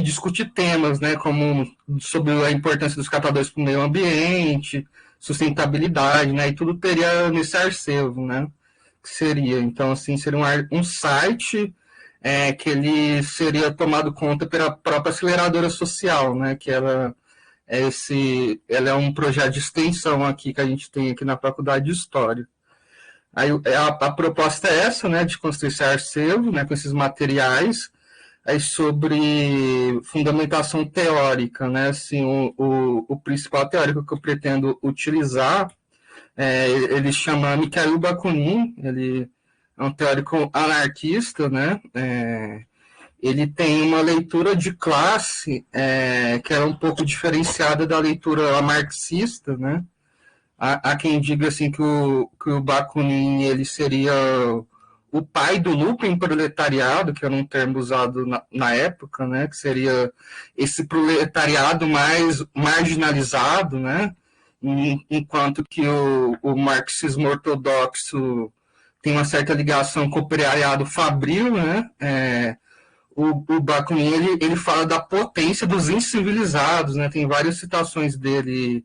discutir temas, né, como sobre a importância dos catadores para o meio ambiente, sustentabilidade, né, e tudo teria nesse acervo, né, que seria, então, assim, seria um site que ele seria tomado conta pela própria aceleradora social, né, que ela é um projeto de extensão aqui que a gente tem aqui na Faculdade de História. Aí a proposta é essa, né, de construir esse acervo, né, com esses materiais, aí sobre fundamentação teórica, né, assim, o principal teórico que eu pretendo utilizar, ele chama Mikhail Bakunin, ele é um teórico anarquista, né, ele tem uma leitura de classe que é um pouco diferenciada da leitura marxista, né, há quem diga assim que o Bakunin ele seria o pai do lucro proletariado, que era um termo usado na época, né, que seria esse proletariado mais marginalizado, né, enquanto que o marxismo ortodoxo tem uma certa ligação com o operariado fabril, né, o Bakunin ele fala da potência dos incivilizados, né, tem várias citações dele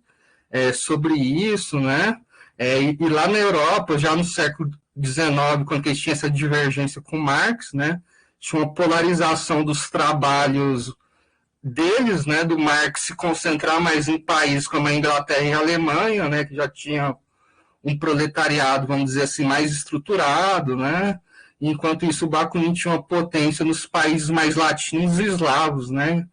sobre isso, né, e lá na Europa, já no século XIX, quando eles tinham essa divergência com Marx, né, tinha uma polarização dos trabalhos deles, né, do Marx se concentrar mais em países como a Inglaterra e a Alemanha, né, que já tinha um proletariado, vamos dizer assim, mais estruturado, né, enquanto isso o Bakunin tinha uma potência nos países mais latinos e eslavos, né,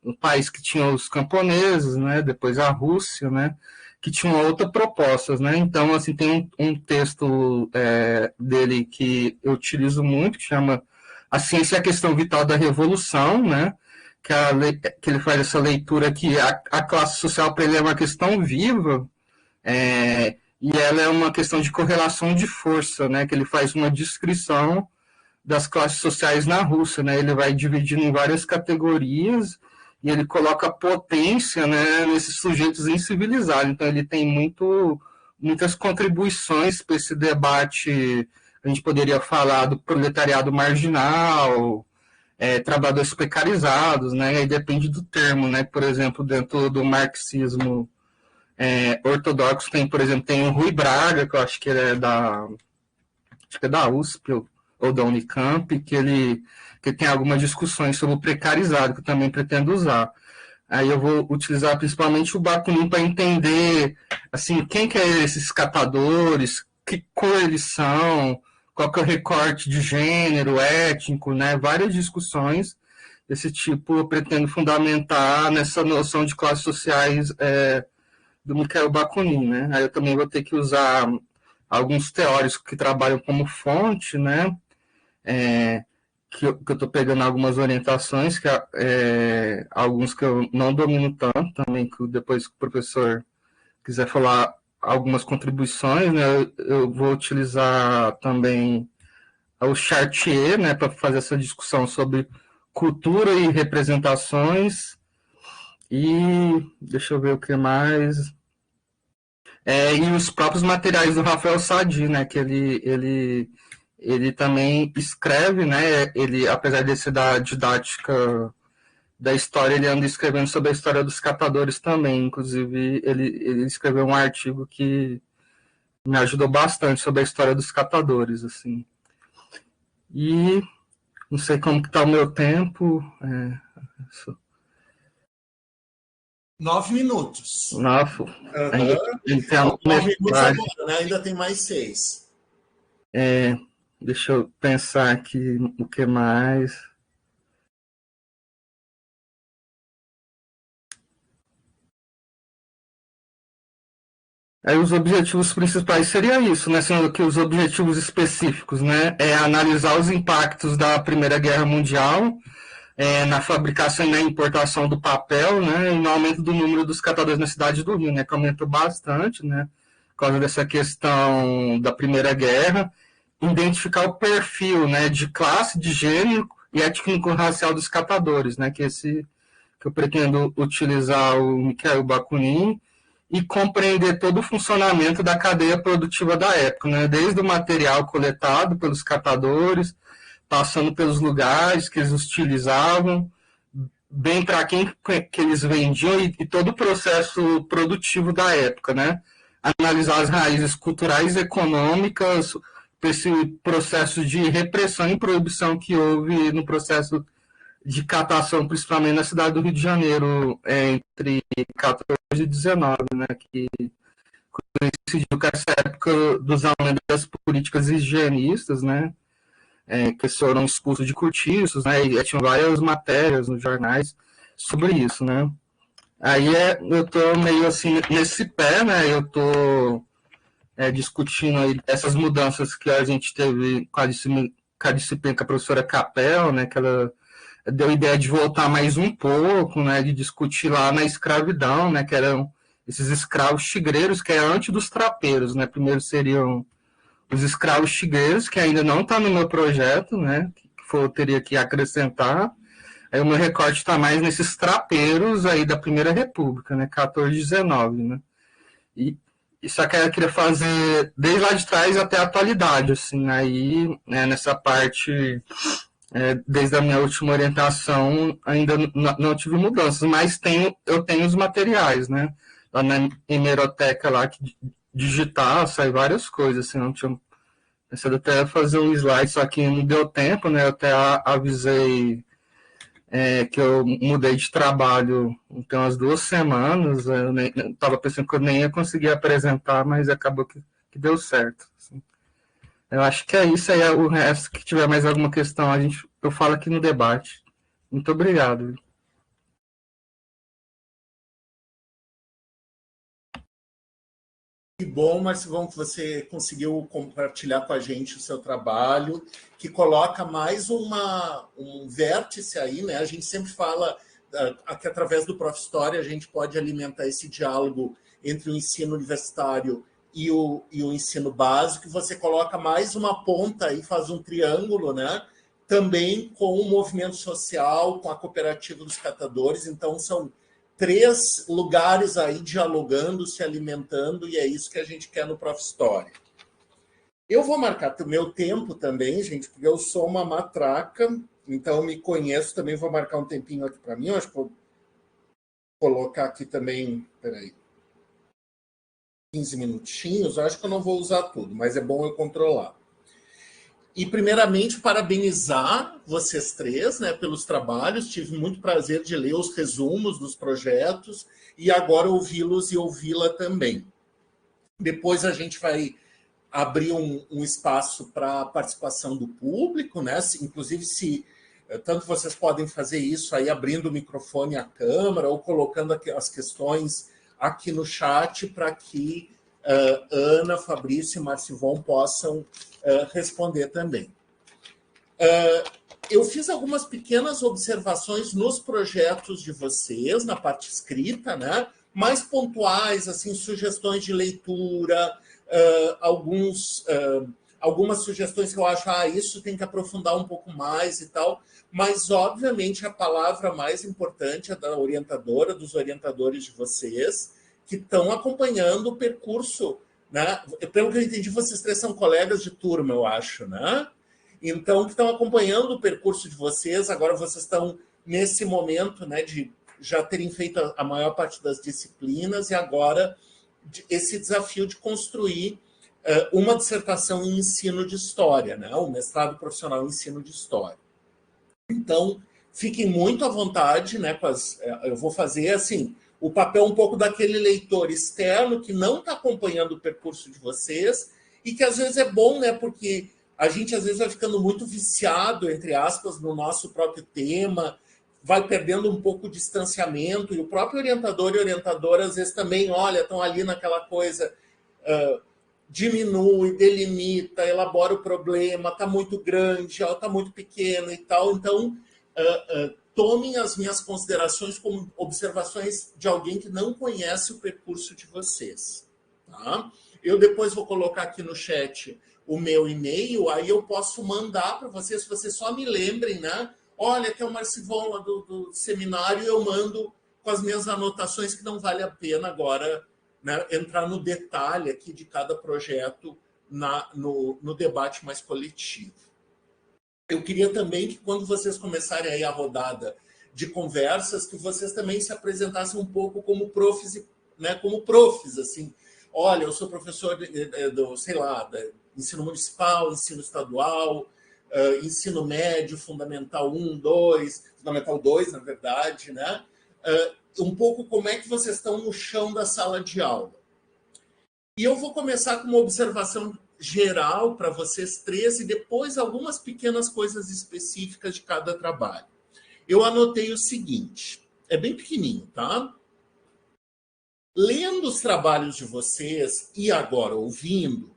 no país que tinha os camponeses, né, depois a Rússia, né, que tinham outras propostas, né? Então, assim, tem um texto dele que eu utilizo muito, que chama A Ciência e a Questão Vital da Revolução, né? Que ele faz essa leitura que a classe social para ele é uma questão viva, e ela é uma questão de correlação de força, né? Que ele faz uma descrição das classes sociais na Rússia, né? Ele vai dividindo em várias categorias e ele coloca potência, né, nesses sujeitos incivilizados. Então, ele tem muitas contribuições para esse debate. A gente poderia falar do proletariado marginal, trabalhadores precarizados, né, e depende do termo, né, por exemplo, dentro do marxismo ortodoxo, por exemplo, tem o Rui Braga, que eu acho que ele é da USP ou da Unicamp, que tem algumas discussões sobre o precarizado, que eu também pretendo usar. Aí eu vou utilizar principalmente o Bakunin para entender assim, quem que é esses catadores, que cor eles são, qual que é o recorte de gênero, étnico, né? Várias discussões desse tipo eu pretendo fundamentar nessa noção de classes sociais do Mikhail Bakunin, né? Aí eu também vou ter que usar alguns teóricos que trabalham como fonte, né? Que eu estou pegando algumas orientações, alguns que eu não domino tanto também, que depois que o professor quiser falar algumas contribuições, né? Eu vou utilizar também o Chartier, né, para fazer essa discussão sobre cultura e representações. E deixa eu ver o que mais. E os próprios materiais do Rafael Sadi, né, que ele também escreve, né, ele, apesar de ser da didática da história, ele anda escrevendo sobre a história dos catadores também. Inclusive, ele escreveu um artigo que me ajudou bastante sobre a história dos catadores, assim. E não sei como que está o meu tempo. 9 minutos. Nossa, ele tem 9 minutos agora, né? Ainda tem mais 6. Deixa eu pensar aqui o que mais. Aí os objetivos principais seria isso, né? Sendo que os objetivos específicos, né? É analisar os impactos da Primeira Guerra Mundial na fabricação e na importação do papel, né? E no aumento do número dos catadores na cidade do Rio, né? Que aumentou bastante, né? Por causa dessa questão da Primeira Guerra. Identificar o perfil, né? De classe, de gênero e étnico-racial dos catadores, né? Que eu pretendo utilizar o Mikhail Bakunin e compreender todo o funcionamento da cadeia produtiva da época, né? Desde o material coletado pelos catadores, passando pelos lugares que eles utilizavam, bem para quem que eles vendiam e todo o processo produtivo da época, né? Analisar as raízes culturais e econômicas, esse processo de repressão e proibição que houve no processo de catação, principalmente na cidade do Rio de Janeiro, entre 14 e 19, né, que coincidiu com essa época dos aumentos das políticas higienistas, né, que foram expulsos de cortiços, né, e tinham várias matérias nos jornais sobre isso, né. Aí eu tô meio assim nesse pé, né, eu tô discutindo aí essas mudanças que a gente teve com a disciplina com a professora Capel, né, que ela deu a ideia de voltar mais um pouco, né, de discutir lá na escravidão, né, que eram esses escravos tigreiros, que é antes dos trapeiros, né, primeiro seriam os escravos tigreiros, que ainda não está no meu projeto, né, que eu teria que acrescentar. Aí o meu recorte está mais nesses trapeiros aí da Primeira República, né, 14 e 19, né, e só que eu queria fazer desde lá de trás até a atualidade, assim, aí, né, nessa parte, desde a minha última orientação, ainda não tive mudanças, mas eu tenho os materiais, né, lá na hemeroteca lá, que digitar, sai várias coisas, assim, não tinha pensado até fazer um slide, só que não deu tempo, né, eu até avisei que eu mudei de trabalho tem umas 2 semanas, eu estava pensando que eu nem ia conseguir apresentar, mas acabou que deu certo. Assim. Eu acho que é isso aí, o resto, que tiver mais alguma questão, eu falo aqui no debate. Muito obrigado. Que bom, Marcivão, que você conseguiu compartilhar com a gente o seu trabalho, que coloca mais um vértice aí, né? A gente sempre fala que através do Prof. História a gente pode alimentar esse diálogo entre o ensino universitário e o ensino básico, e você coloca mais uma ponta aí, faz um triângulo, né? Também com o movimento social, com a cooperativa dos catadores, então são 3 lugares aí dialogando, se alimentando, e é isso que a gente quer no Prof. História. Eu vou marcar o meu tempo também, gente, porque eu sou uma matraca, então eu me conheço também, vou marcar um tempinho aqui para mim, eu acho que vou colocar aqui também, peraí, 15 minutinhos, eu acho que eu não vou usar tudo, mas é bom eu controlar. E, primeiramente, parabenizar vocês 3, né, pelos trabalhos. Tive muito prazer de ler os resumos dos projetos e agora ouvi-los e ouvi-la também. Depois a gente vai abrir um espaço para participação do público, né? Inclusive, se tanto vocês podem fazer isso aí abrindo o microfone e a câmera ou colocando as questões aqui no chat para que Ana, Fabrício e Marcivon possam responder também. Eu fiz algumas pequenas observações nos projetos de vocês, na parte escrita, né? Mais pontuais, assim, sugestões de leitura, algumas sugestões que eu acho, isso tem que aprofundar um pouco mais e tal, mas, obviamente, a palavra mais importante é da orientadora, dos orientadores de vocês, que estão acompanhando o percurso, né? Pelo que eu entendi, vocês três são colegas de turma, eu acho, né? Então, que estão acompanhando o percurso de vocês, agora vocês estão nesse momento, né, de já terem feito a maior parte das disciplinas e agora esse desafio de construir uma dissertação em ensino de história, né, um mestrado profissional em ensino de história. Então, fiquem muito à vontade, né, eu vou fazer assim, o papel um pouco daquele leitor externo que não está acompanhando o percurso de vocês e que às vezes é bom, né, porque a gente, às vezes, vai ficando muito viciado, entre aspas, no nosso próprio tema, vai perdendo um pouco o distanciamento, e o próprio orientador e orientadora, às vezes, também, estão ali naquela coisa, diminui, delimita, elabora o problema, está muito grande, está muito pequeno e tal. Então, tomem as minhas considerações como observações de alguém que não conhece o percurso de vocês. Tá? Eu depois vou colocar aqui no chat o meu e-mail, aí eu posso mandar para vocês, se vocês só me lembrem, né? Olha, aqui é o Marcivon lá do seminário, eu mando com as minhas anotações, que não vale a pena agora, né, entrar no detalhe aqui de cada projeto no debate mais coletivo. Eu queria também que, quando vocês começarem aí a rodada de conversas, que vocês também se apresentassem um pouco como profs, né, assim. Olha, eu sou professor do, sei lá, ensino municipal, ensino estadual, ensino médio, fundamental 1, 2, fundamental 2, na verdade, né? Um pouco como é que vocês estão no chão da sala de aula. E eu vou começar com uma observação geral para vocês três e depois algumas pequenas coisas específicas de cada trabalho. Eu anotei o seguinte, é bem pequenininho, tá? Lendo os trabalhos de vocês e agora ouvindo,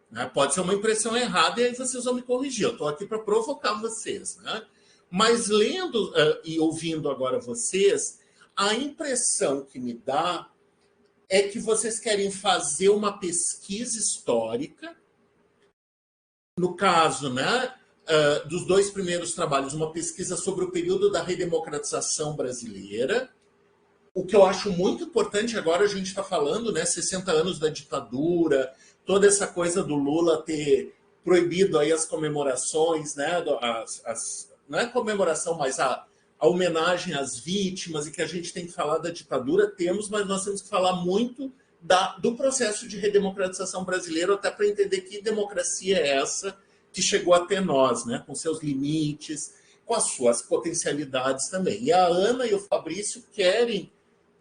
né, pode ser uma impressão errada e aí vocês vão me corrigir. Eu estou aqui para provocar vocês, né? Mas lendo e ouvindo agora vocês, a impressão que me dá é que vocês querem fazer uma pesquisa histórica. No caso, né, dos dois primeiros trabalhos, uma pesquisa sobre o período da redemocratização brasileira. O que eu acho muito importante, agora a gente está falando, né, 60 anos da ditadura, toda essa coisa do Lula ter proibido aí as comemorações, né, não é comemoração, mas a homenagem às vítimas, e que a gente tem que falar da ditadura, mas nós temos que falar muito do processo de redemocratização brasileiro, até para entender que democracia é essa que chegou até nós, né, com seus limites, com as suas potencialidades também. E a Ana e o Fabrício querem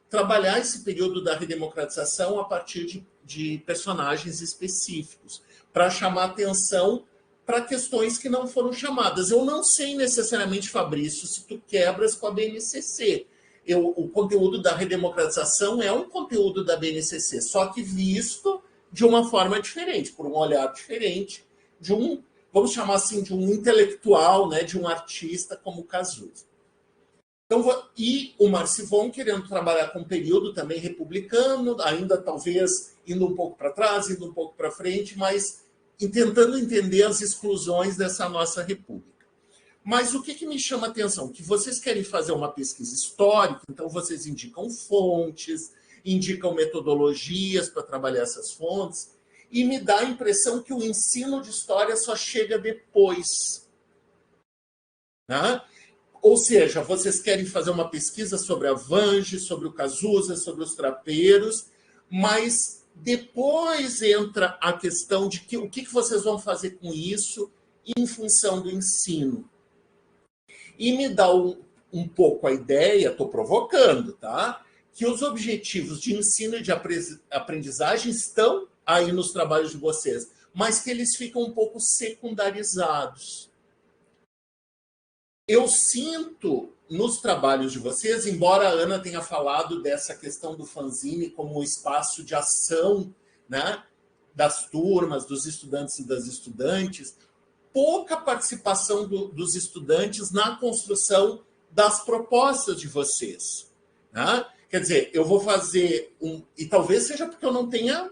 trabalhar esse período da redemocratização a partir de personagens específicos, para chamar atenção para questões que não foram chamadas. Eu não sei necessariamente, Fabrício, se tu quebras com a BNCC. O conteúdo da redemocratização é um conteúdo da BNCC, só que visto de uma forma diferente, por um olhar diferente, de vamos chamar assim, de um intelectual, né, de um artista como Cazuza. Então, e o Marcivon querendo trabalhar com um período também republicano, ainda talvez indo um pouco para trás, indo um pouco para frente, mas tentando entender as exclusões dessa nossa república. Mas o que me chama a atenção? Que vocês querem fazer uma pesquisa histórica, então vocês indicam fontes, indicam metodologias para trabalhar essas fontes, e me dá a impressão que o ensino de história só chega depois, né? Ou seja, vocês querem fazer uma pesquisa sobre a Vange, sobre o Cazuza, sobre os trapeiros, mas depois entra a questão de o que vocês vão fazer com isso em função do ensino. E me dá um pouco a ideia, estou provocando, tá? Que os objetivos de ensino e de aprendizagem estão aí nos trabalhos de vocês. mas que eles ficam um pouco secundarizados. Eu sinto nos trabalhos de vocês, embora a Ana tenha falado dessa questão do fanzine como um espaço de ação, né, das turmas, dos estudantes e das estudantes, pouca participação dos estudantes na construção das propostas de vocês. Né? Quer dizer, eu vou fazer e talvez seja porque eu não tenha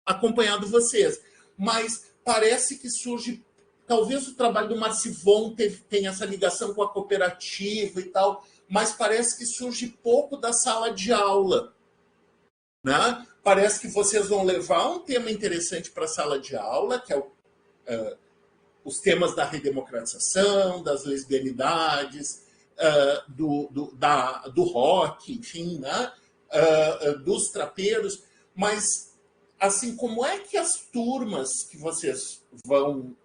acompanhado vocês, mas parece que surge, talvez o trabalho do Marcivon tenha essa ligação com a cooperativa e tal, mas parece que surge pouco da sala de aula. Né? Parece que vocês vão levar um tema interessante para a sala de aula, que é os temas da redemocratização, das lesbianidades, do rock, enfim, né? Dos trapeiros, mas assim, como é que as turmas que vocês vão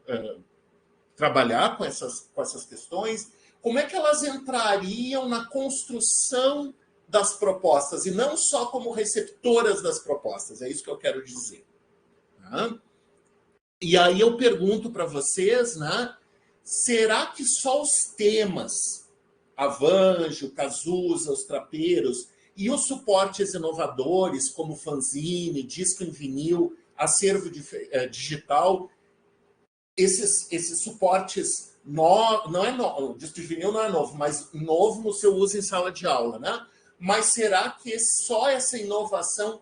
trabalhar com essas questões, como é que elas entrariam na construção das propostas, e não só como receptoras das propostas? É isso que eu quero dizer. Tá? E aí eu pergunto para vocês, né, será que só os temas, Avanjo, Cazuza, os trapeiros, e os suportes inovadores, como fanzine, disco em vinil, acervo digital, esses suportes, não é novo, o disco de vinil não é novo, mas novo no seu uso em sala de aula, né? Mas será que só essa inovação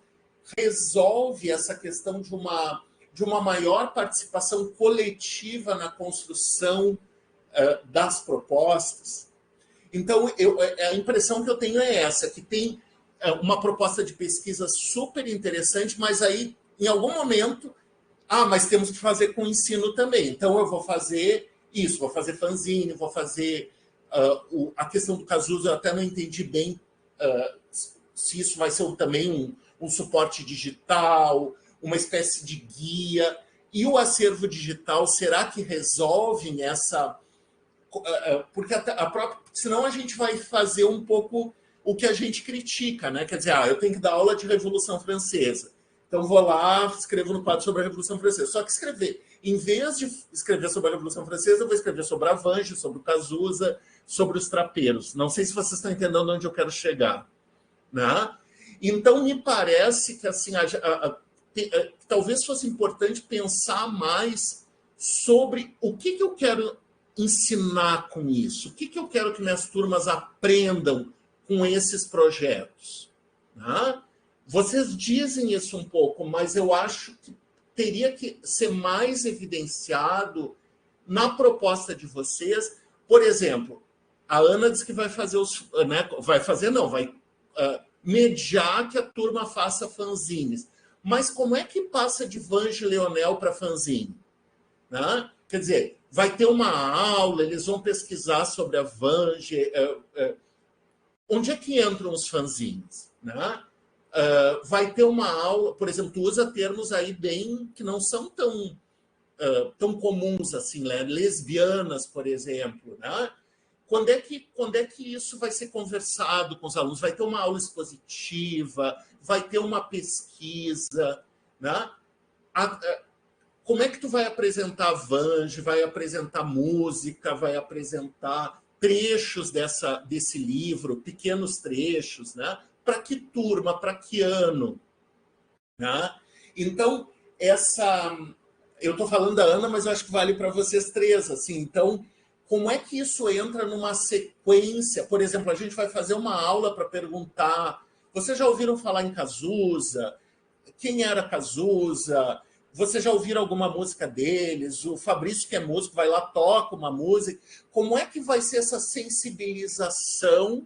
resolve essa questão de uma maior participação coletiva na construção das propostas? Então, a impressão que eu tenho é essa, que tem uma proposta de pesquisa super interessante, mas aí, em algum momento, mas temos que fazer com o ensino também. Então, eu vou fazer isso, vou fazer fanzine, vou fazer... a questão do Cazuza, eu até não entendi bem se isso vai ser também um suporte digital, uma espécie de guia. E o acervo digital, será que resolve nessa... Porque senão a gente vai fazer um pouco o que a gente critica, né? Quer dizer, eu tenho que dar aula de Revolução Francesa. Então, vou lá, escrevo no quadro sobre a Revolução Francesa. Só que em vez de escrever sobre a Revolução Francesa, eu vou escrever sobre a Avanjo, sobre o Cazuza, sobre os trapeiros. Não sei se vocês estão entendendo onde eu quero chegar. Né? Então, me parece que assim, talvez fosse importante pensar mais sobre o que eu quero ensinar com isso, o que eu quero que minhas turmas aprendam com esses projetos. Né? Vocês dizem isso um pouco, mas eu acho que teria que ser mais evidenciado na proposta de vocês. Por exemplo, a Ana disse que vai fazer vai mediar que a turma faça fanzines. Mas como é que passa de Vange Leonel para fanzine? Né? Quer dizer, vai ter uma aula, eles vão pesquisar sobre a Vange. Onde é que entram os fanzines? Né? Vai ter uma aula, por exemplo, tu usa termos aí bem que não são tão comuns assim, né? Lesbianas, por exemplo. Né? Quando é que isso vai ser conversado com os alunos? Vai ter uma aula expositiva, vai ter uma pesquisa, né? Como é que tu vai apresentar Vange, vai apresentar música, vai apresentar trechos desse livro, pequenos trechos, né? Para que turma, para que ano? Né? Então, eu estou falando da Ana, mas eu acho que vale para vocês três. Assim. Então, como é que isso entra numa sequência? Por exemplo, a gente vai fazer uma aula para perguntar... Vocês já ouviram falar em Cazuza? Quem era Cazuza? Vocês já ouviram alguma música deles? O Fabrício, que é músico, vai lá, toca uma música. Como é que vai ser essa sensibilização?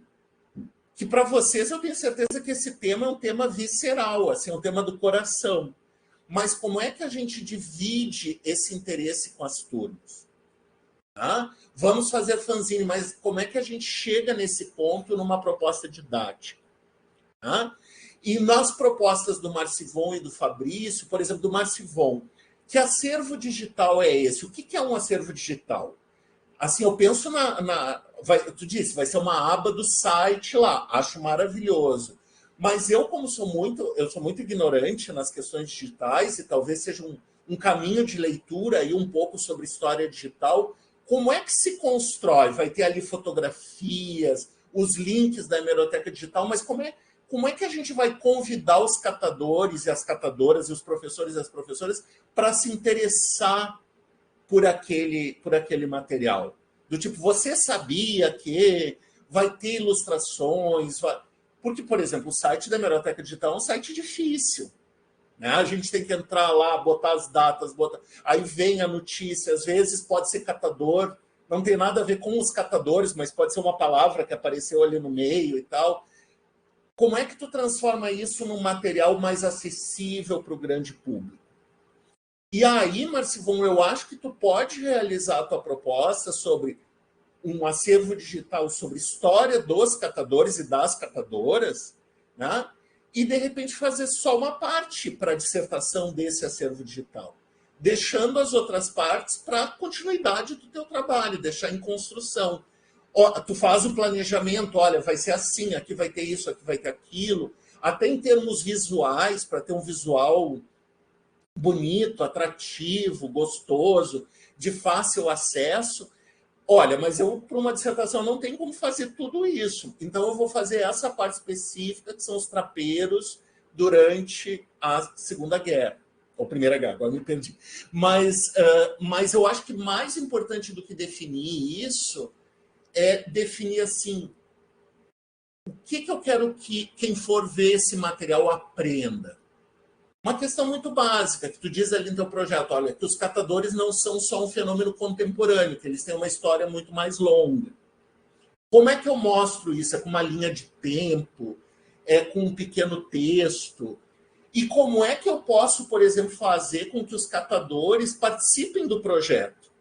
Que para vocês eu tenho certeza que esse tema é um tema visceral, assim, um tema do coração. Mas como é que a gente divide esse interesse com as turmas? Tá? Vamos fazer fanzine, mas como é que a gente chega nesse ponto numa proposta didática? Tá? E nas propostas do Marcivon e do Fabrício, por exemplo, do Marcivon, que acervo digital é esse? O que é um acervo digital? Assim, eu penso tu disse, vai ser uma aba do site lá, acho maravilhoso. Mas eu, como sou muito ignorante nas questões digitais, e talvez seja um caminho de leitura e um pouco sobre história digital. Como é que se constrói? Vai ter ali fotografias, os links da hemeroteca digital, mas como é que a gente vai convidar os catadores e as catadoras e os professores e as professoras para se interessar por aquele material? Do tipo, você sabia que vai ter ilustrações? Porque, por exemplo, o site da hemeroteca digital é um site difícil. Né? A gente tem que entrar lá, botar as datas, aí vem a notícia, às vezes pode ser catador, não tem nada a ver com os catadores, mas pode ser uma palavra que apareceu ali no meio e tal. Como é que tu transforma isso num material mais acessível para o grande público? E aí, Marcivon, eu acho que tu pode realizar a tua proposta sobre um acervo digital sobre história dos catadores e das catadoras, né? E, de repente, fazer só uma parte para a dissertação desse acervo digital, deixando as outras partes para a continuidade do teu trabalho, deixar em construção. Tu faz o planejamento, olha, vai ser assim, aqui vai ter isso, aqui vai ter aquilo, até em termos visuais, para ter um visual bonito, atrativo, gostoso, de fácil acesso. Olha, mas eu, para uma dissertação, não tenho como fazer tudo isso. Então, eu vou fazer essa parte específica, que são os trapeiros, durante a Segunda Guerra. Ou Primeira Guerra, agora me perdi. Mas eu acho que mais importante do que definir isso é definir, assim, o que eu quero que quem for ver esse material aprenda. Uma questão muito básica, que tu diz ali no teu projeto, olha, que os catadores não são só um fenômeno contemporâneo, que eles têm uma história muito mais longa. Como é que eu mostro isso? É com uma linha de tempo? É com um pequeno texto? E como é que eu posso, por exemplo, fazer com que os catadores participem do projeto?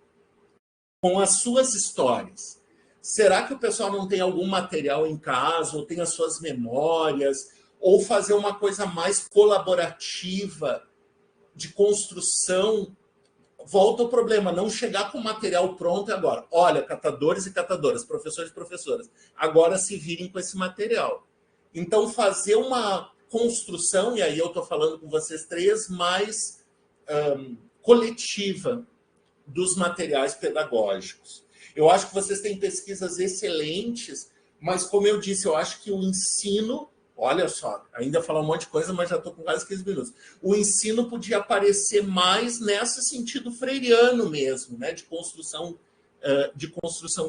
Com as suas histórias. Será que o pessoal não tem algum material em casa, ou tem as suas memórias, ou fazer uma coisa mais colaborativa, de construção? Volta ao problema, não chegar com o material pronto agora. Olha, catadores e catadoras, professores e professoras, agora se virem com esse material. Então, fazer uma construção, e aí eu estou falando com vocês três, mais coletiva dos materiais pedagógicos. Eu acho que vocês têm pesquisas excelentes, mas, como eu disse, eu acho que o ensino... Olha só, ainda falar um monte de coisa, mas já estou com quase 15 minutos. O ensino podia aparecer mais nesse sentido freiriano mesmo, né? de construção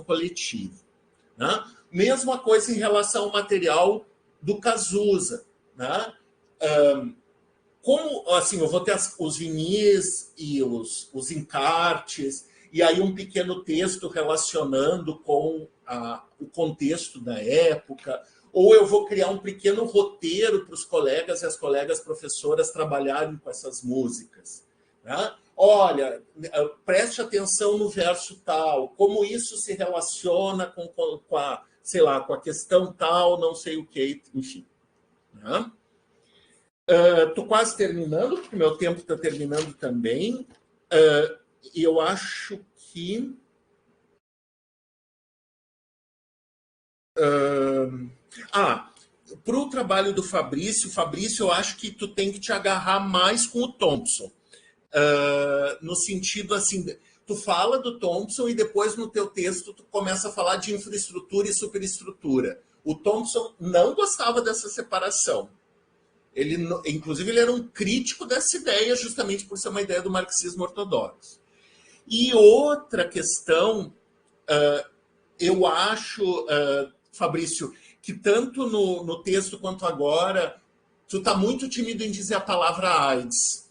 coletiva. Né? Mesma coisa em relação ao material do Cazuza. Né? Como, assim, eu vou ter os vinis e os encartes, e aí um pequeno texto relacionando com o contexto da época, ou eu vou criar um pequeno roteiro para os colegas e as colegas professoras trabalharem com essas músicas. Né? Olha, preste atenção no verso tal, como isso se relaciona com a, sei lá, com a questão tal, não sei o que, enfim. Né? Estou quase terminando, porque meu tempo está terminando também. E eu acho que... para o trabalho do Fabrício, eu acho que tu tem que te agarrar mais com o Thompson. No sentido, assim, tu fala do Thompson e depois no teu texto tu começa a falar de infraestrutura e superestrutura. O Thompson não gostava dessa separação. Inclusive, ele era um crítico dessa ideia, justamente por ser uma ideia do marxismo ortodoxo. E outra questão, eu acho, Fabrício, que tanto no texto quanto agora, tu está muito tímido em dizer a palavra AIDS.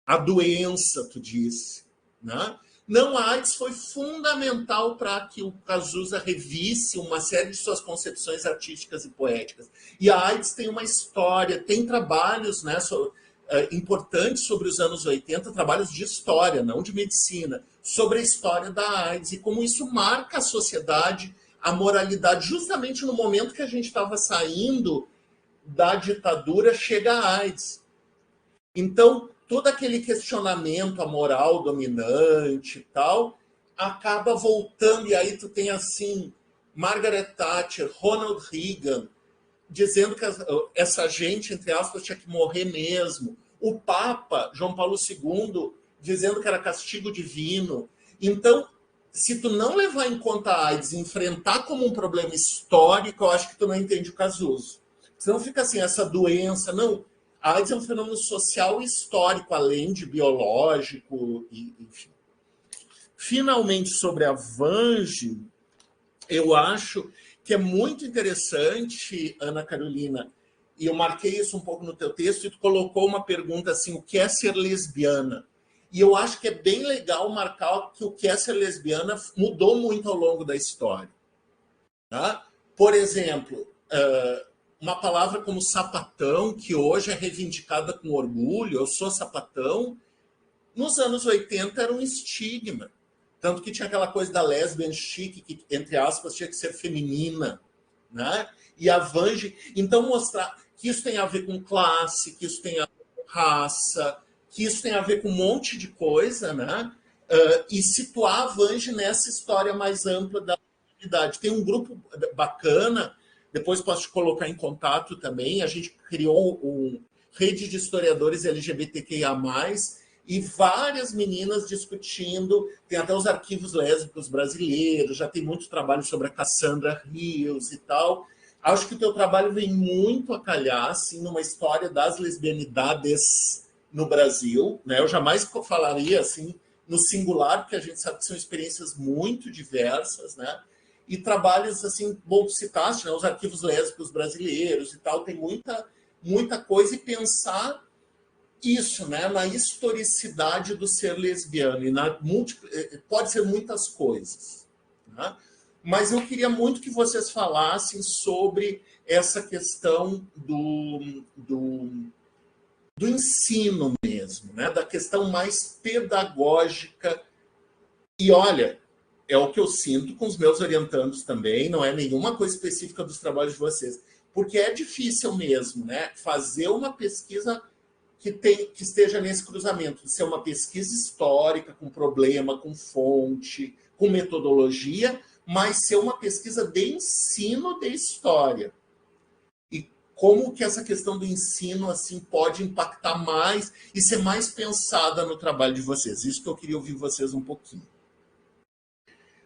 A doença, tu disse. Né? Não, a AIDS foi fundamental para que o Cazuza revisse uma série de suas concepções artísticas e poéticas. E a AIDS tem uma história, tem trabalhos, né, importantes sobre os anos 80, trabalhos de história, não de medicina, sobre a história da AIDS e como isso marca a sociedade, a moralidade. Justamente no momento que a gente estava saindo da ditadura, chega a AIDS. Então, todo aquele questionamento, a moral dominante e tal, acaba voltando. E aí tu tem, assim, Margaret Thatcher, Ronald Reagan, dizendo que essa gente, entre aspas, tinha que morrer mesmo. o Papa João Paulo II dizendo que era castigo divino. Então, se tu não levar em conta a AIDS, enfrentar como um problema histórico, eu acho que tu não entende o Cazuzo. Senão fica assim, essa doença, não. A AIDS é um fenômeno social e histórico, além de biológico, enfim. Finalmente, sobre a Vange, eu acho que é muito interessante, Ana Carolina, e eu marquei isso um pouco no teu texto, e tu colocou uma pergunta assim, o que é ser lesbiana? E eu acho que é bem legal marcar que o que é ser lesbiana mudou muito ao longo da história. Tá? Por exemplo, uma palavra como sapatão, que hoje é reivindicada com orgulho, eu sou sapatão, nos anos 80 era um estigma. Tanto que tinha aquela coisa da lesbian chic, que, entre aspas, tinha que ser feminina. Né? E a Vange. Então, mostrar que isso tem a ver com classe, que isso tem a ver com raça, que isso tem a ver com um monte de coisa, né? E situar a Vange nessa história mais ampla da comunidade. Tem um grupo bacana, depois posso te colocar em contato também. A gente criou uma rede de historiadores LGBTQIA+, e várias meninas discutindo, tem até os arquivos lésbicos brasileiros, já tem muito trabalho sobre a Cassandra Rios e tal. Acho que o teu trabalho vem muito a calhar, assim, numa história das lesbianidades no Brasil, né? Eu jamais falaria, assim, no singular, porque a gente sabe que são experiências muito diversas, né? E trabalhos, assim, bom, tu citaste, né? Os arquivos lésbicos brasileiros e tal, tem muita coisa, e pensar isso, né, na historicidade do ser lesbiano, e pode ser muitas coisas. Né? Mas eu queria muito que vocês falassem sobre essa questão do ensino mesmo, né, da questão mais pedagógica. E olha, é o que eu sinto com os meus orientandos também, não é nenhuma coisa específica dos trabalhos de vocês, porque é difícil mesmo, né, fazer uma pesquisa que esteja nesse cruzamento, de ser uma pesquisa histórica, com problema, com fonte, com metodologia, mas ser uma pesquisa de ensino de história. E como que essa questão do ensino assim pode impactar mais e ser mais pensada no trabalho de vocês. Isso que eu queria ouvir vocês um pouquinho.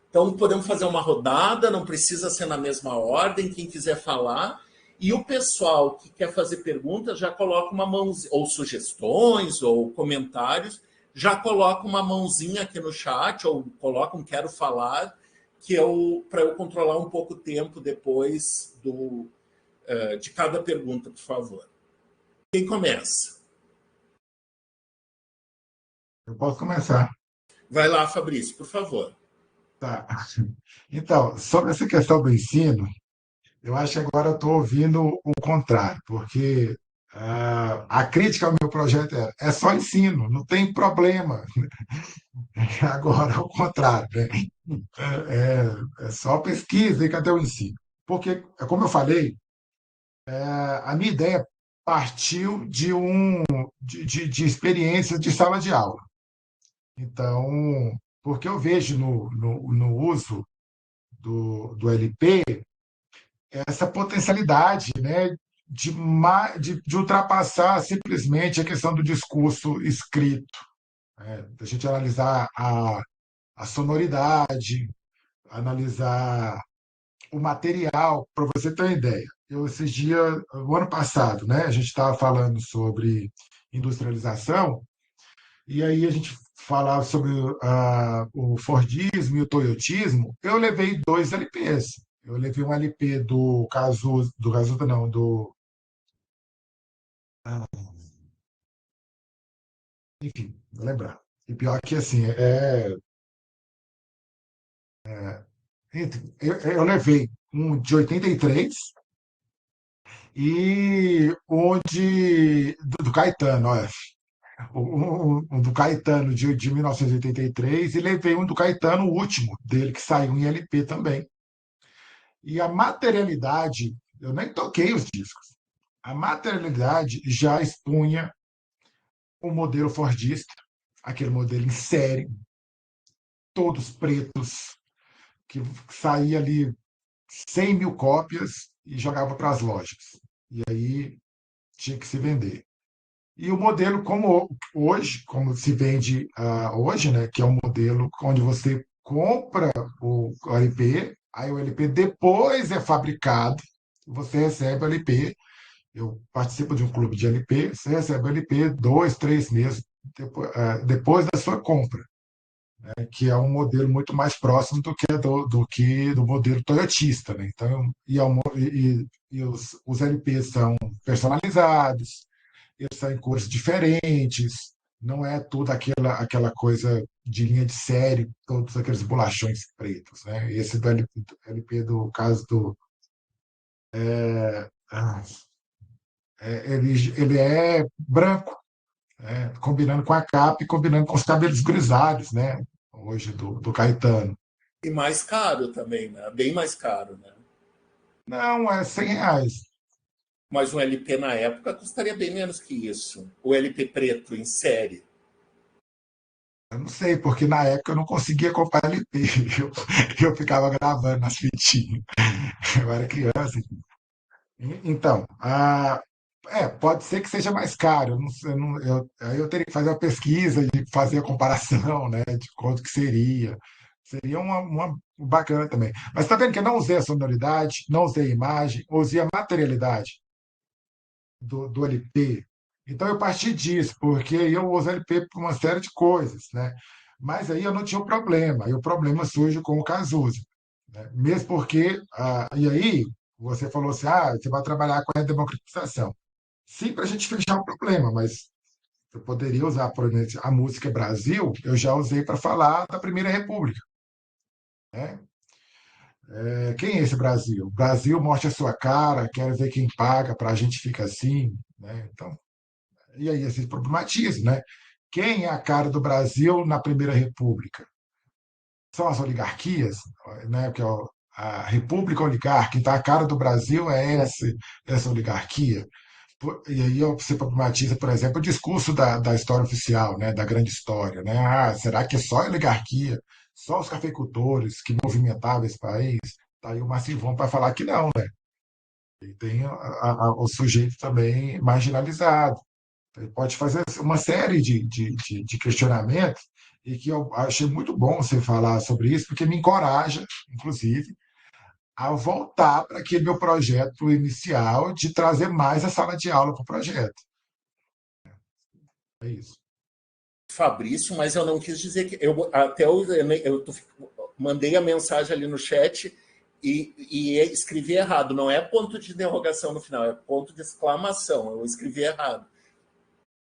Então, podemos fazer uma rodada, não precisa ser na mesma ordem, quem quiser falar. E o pessoal que quer fazer perguntas já coloca uma mãozinha, ou sugestões, ou comentários, já coloca uma mãozinha aqui no chat, ou coloca um quero falar, que para eu controlar um pouco o tempo depois de cada pergunta, por favor. Quem começa? Eu posso começar. Vai lá, Fabrício, por favor. Tá. Então, sobre essa questão do ensino, eu acho que agora eu estou ouvindo o contrário, porque a crítica ao meu projeto é só ensino, não tem problema. Agora, ao contrário, né? É só pesquisa e cadê o ensino? Porque, como eu falei, a minha ideia partiu de experiências de sala de aula. Então, porque eu vejo no uso do LP essa potencialidade, né, de ultrapassar simplesmente a questão do discurso escrito, né, da gente analisar a sonoridade, analisar o material, para você ter uma ideia. Eu, esses dias, o ano passado, né, a gente estava falando sobre industrialização, e aí a gente falava sobre o Fordismo e o Toyotismo. Eu levei dois LPs. Eu levei um LP do Cazuza não, enfim, vou lembrar. E pior que assim, eu levei um de 83 e um do Caetano, olha, um do Caetano de 1983 e levei um do Caetano, o último dele, que saiu em LP também. E a materialidade, eu nem toquei os discos, a materialidade já expunha o modelo fordista, aquele modelo em série, todos pretos, que saía ali 100 mil cópias e jogava para as lojas. E aí tinha que se vender. E o modelo como hoje, como se vende hoje, né, que é um modelo onde você compra o LP, aí o LP depois é fabricado, você recebe o LP. Eu participo de um clube de LP, você recebe o LP 2, 3 meses depois da sua compra, né, que é um modelo muito mais próximo do que do modelo toyotista, né? Então, e os LPs são personalizados, eles são em cores diferentes, não é tudo aquela coisa de linha de série, todos aqueles bolachões pretos, né? Esse do LP do caso do. ah, ele é branco, né? Combinando com a capa e combinando com os cabelos grisalhos, né? Hoje do Caetano. E mais caro também, né? Bem mais caro, né? Não, é R$ 100. Mas um LP na época custaria bem menos que isso. O LP preto em série. Eu não sei, porque na época eu não conseguia comprar LP. Eu ficava gravando nas fitinhas. Eu era criança. Então, pode ser que seja mais caro. Eu não sei, aí eu teria que fazer uma pesquisa e fazer a comparação, né, de quanto que seria. Seria uma bacana também. Mas está vendo que eu não usei a sonoridade, não usei a imagem, usei a materialidade do LP. Então eu parti disso, porque eu uso LP para uma série de coisas, né? Mas aí eu não tinha um problema. Aí o problema surge com o Cazuza, né? Mesmo porque, e aí você falou assim, você vai trabalhar com a democratização. Sim, para a gente fechar o problema, mas eu poderia usar, por exemplo, a música Brasil, eu já usei para falar da Primeira República, né? Quem é esse Brasil? Brasil mostra a sua cara, quero ver quem paga, para a gente fica assim, né? Então, e aí se problematiza, né? Quem é a cara do Brasil na Primeira República? São as oligarquias, né? Que é a República Oligárquica, então a cara do Brasil é essa oligarquia. E aí você problematiza, por exemplo, o discurso da história oficial, né? Da grande história, né? Será que é só a oligarquia, só os cafeicultores que movimentavam esse país? Tá aí o Massivão para falar que não, né? E tem o sujeito também marginalizado. Ele pode fazer uma série de questionamentos e que eu achei muito bom você falar sobre isso, porque me encoraja, inclusive, a voltar para aquele meu projeto inicial de trazer mais a sala de aula para o projeto. É isso. Fabrício, mas eu não quis dizer que. Mandei a mensagem ali no chat e escrevi errado. Não é ponto de interrogação no final, é ponto de exclamação. Eu escrevi errado.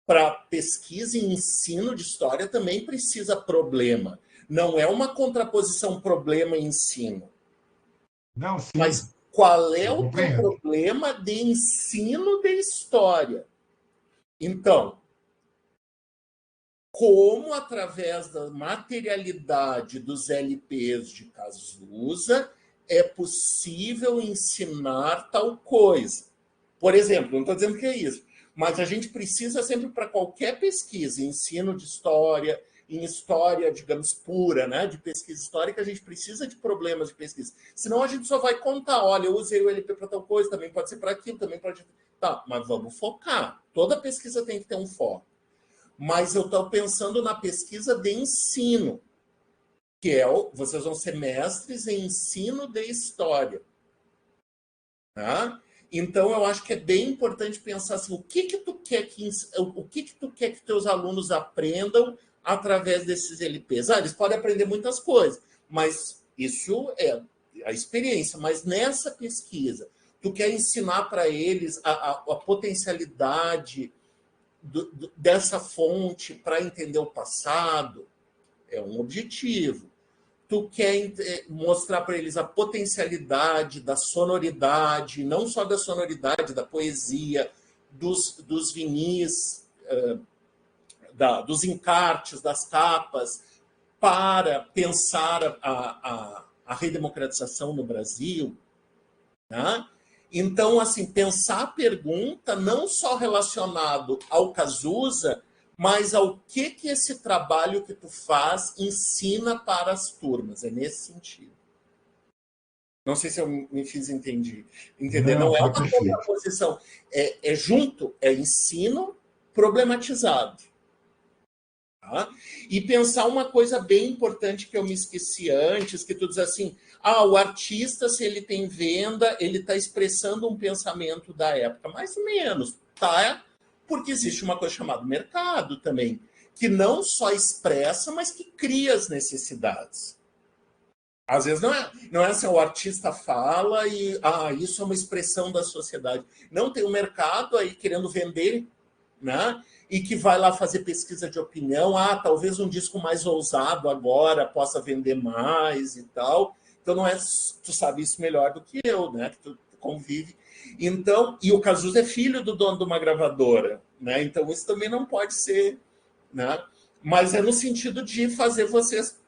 Para pesquisa e ensino de história também precisa problema. Não é uma contraposição problema e ensino. Não, sim, Mas qual é eu o teu compreendo. problema de ensino de história? Então, como através da materialidade dos LPs de Cazuza é possível ensinar tal coisa? Por exemplo, não estou dizendo que é isso, mas a gente precisa sempre, para qualquer pesquisa, ensino de história, em história, digamos, pura, né, de pesquisa histórica, a gente precisa de problemas de pesquisa. Senão a gente só vai contar, olha, eu usei o LP para tal coisa, também pode ser para aquilo, também pode... Tá, mas vamos focar. Toda pesquisa tem que ter um foco. Mas eu estou pensando na pesquisa de ensino, que é vocês vão ser mestres em ensino de história. Tá? Então, eu acho que é bem importante pensar assim, o que tu quer que teus alunos aprendam através desses LPs? Eles podem aprender muitas coisas, mas isso é a experiência. Mas nessa pesquisa, tu quer ensinar para eles a potencialidade dessa fonte para entender o passado, é um objetivo. Tu quer mostrar para eles a potencialidade da sonoridade, não só da sonoridade, da poesia, dos vinis, dos encartes, das capas, para pensar a redemocratização no Brasil, né? Então, assim, pensar a pergunta não só relacionado ao Cazuza, mas ao que esse trabalho que tu faz ensina para as turmas. É nesse sentido. Não sei se eu me fiz entender. Não, Não é foi uma perfeito. contraposição. É junto, é ensino problematizado. Tá? E pensar uma coisa bem importante que eu me esqueci antes, que tu diz assim, o artista, se ele tem venda, ele está expressando um pensamento da época. Mais ou menos, tá? Porque existe uma coisa chamada mercado também, que não só expressa, mas que cria as necessidades. Às vezes não é assim, o artista fala e isso é uma expressão da sociedade. Não, tem um mercado aí querendo vender, né? E que vai lá fazer pesquisa de opinião. Talvez um disco mais ousado agora possa vender mais e tal. Então, não é, tu sabe isso melhor do que eu, né? Que tu convive. Então, e o Cazuza é filho do dono de uma gravadora, né? Então, isso também não pode ser, né? Mas é no sentido de fazer vocês,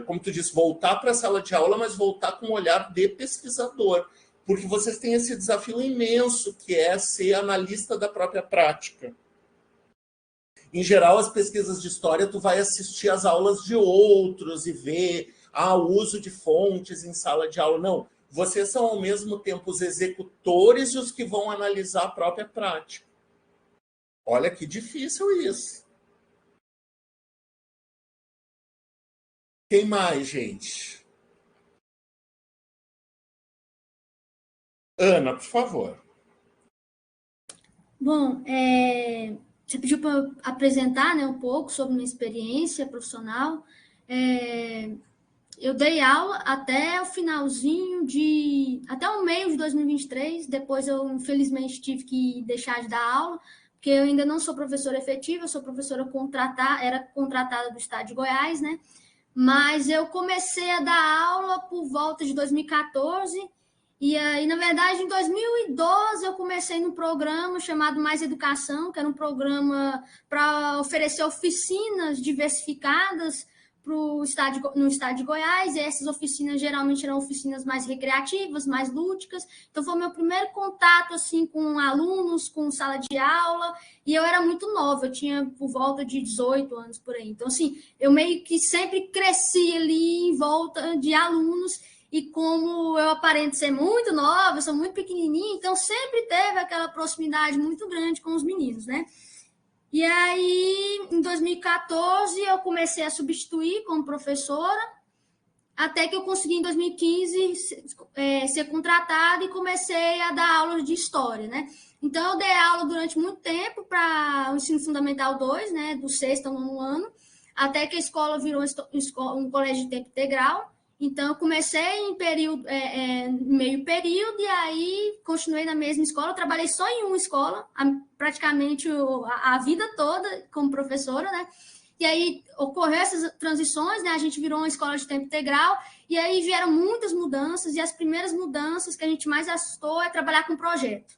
como tu disse, voltar para a sala de aula, mas voltar com um olhar de pesquisador. Porque vocês têm esse desafio imenso, que é ser analista da própria prática. Em geral, as pesquisas de história, tu vai assistir às aulas de outros e ver o uso de fontes em sala de aula. Não, vocês são, ao mesmo tempo, os executores e os que vão analisar a própria prática. Olha que difícil isso. Quem mais, gente? Ana, por favor. Bom, você pediu para apresentar, né, um pouco sobre minha experiência profissional. Eu dei aula até o finalzinho até o meio de 2023. Depois eu, infelizmente, tive que deixar de dar aula, porque eu ainda não sou professora efetiva, eu sou professora era contratada do estado de Goiás, né? Mas eu comecei a dar aula por volta de 2014. E aí, na verdade, em 2012, eu comecei num programa chamado Mais Educação, que era um programa para oferecer oficinas diversificadas no estado de Goiás. E essas oficinas geralmente eram oficinas mais recreativas, mais lúdicas. Então, foi o meu primeiro contato assim, com alunos, com sala de aula. E eu era muito nova, eu tinha por volta de 18 anos por aí. Então, assim, eu meio que sempre cresci ali em volta de alunos. E como eu aparento ser muito nova, eu sou muito pequenininha, então sempre teve aquela proximidade muito grande com os meninos, né? E aí, em 2014, eu comecei a substituir como professora, até que eu consegui, em 2015, ser contratada e comecei a dar aulas de história, né? Então, eu dei aula durante muito tempo para o ensino fundamental 2, né? Do 6º ao 9º ano, até que a escola virou um colégio de tempo integral. Então, eu comecei em meio período e aí continuei na mesma escola. Eu trabalhei só em uma escola, praticamente a vida toda como professora, né? E aí ocorreu essas transições, né? A gente virou uma escola de tempo integral e aí vieram muitas mudanças e as primeiras mudanças que a gente mais assustou é trabalhar com projeto.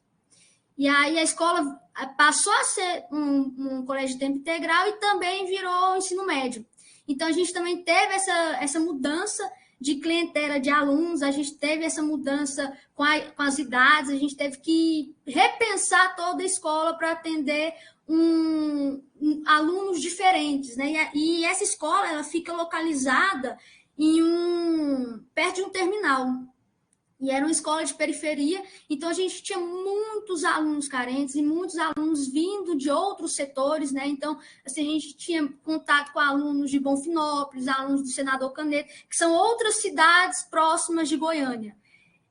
E aí a escola passou a ser um colégio de tempo integral e também virou ensino médio. Então, a gente também teve essa mudança de clientela de alunos, a gente teve essa mudança com as idades, a gente teve que repensar toda a escola para atender alunos diferentes, né? E essa escola ela fica localizada perto de um terminal. E era uma escola de periferia, então a gente tinha muitos alunos carentes e muitos alunos vindo de outros setores, né? Então, assim, a gente tinha contato com alunos de Bonfinópolis, alunos do Senador Canedo, que são outras cidades próximas de Goiânia.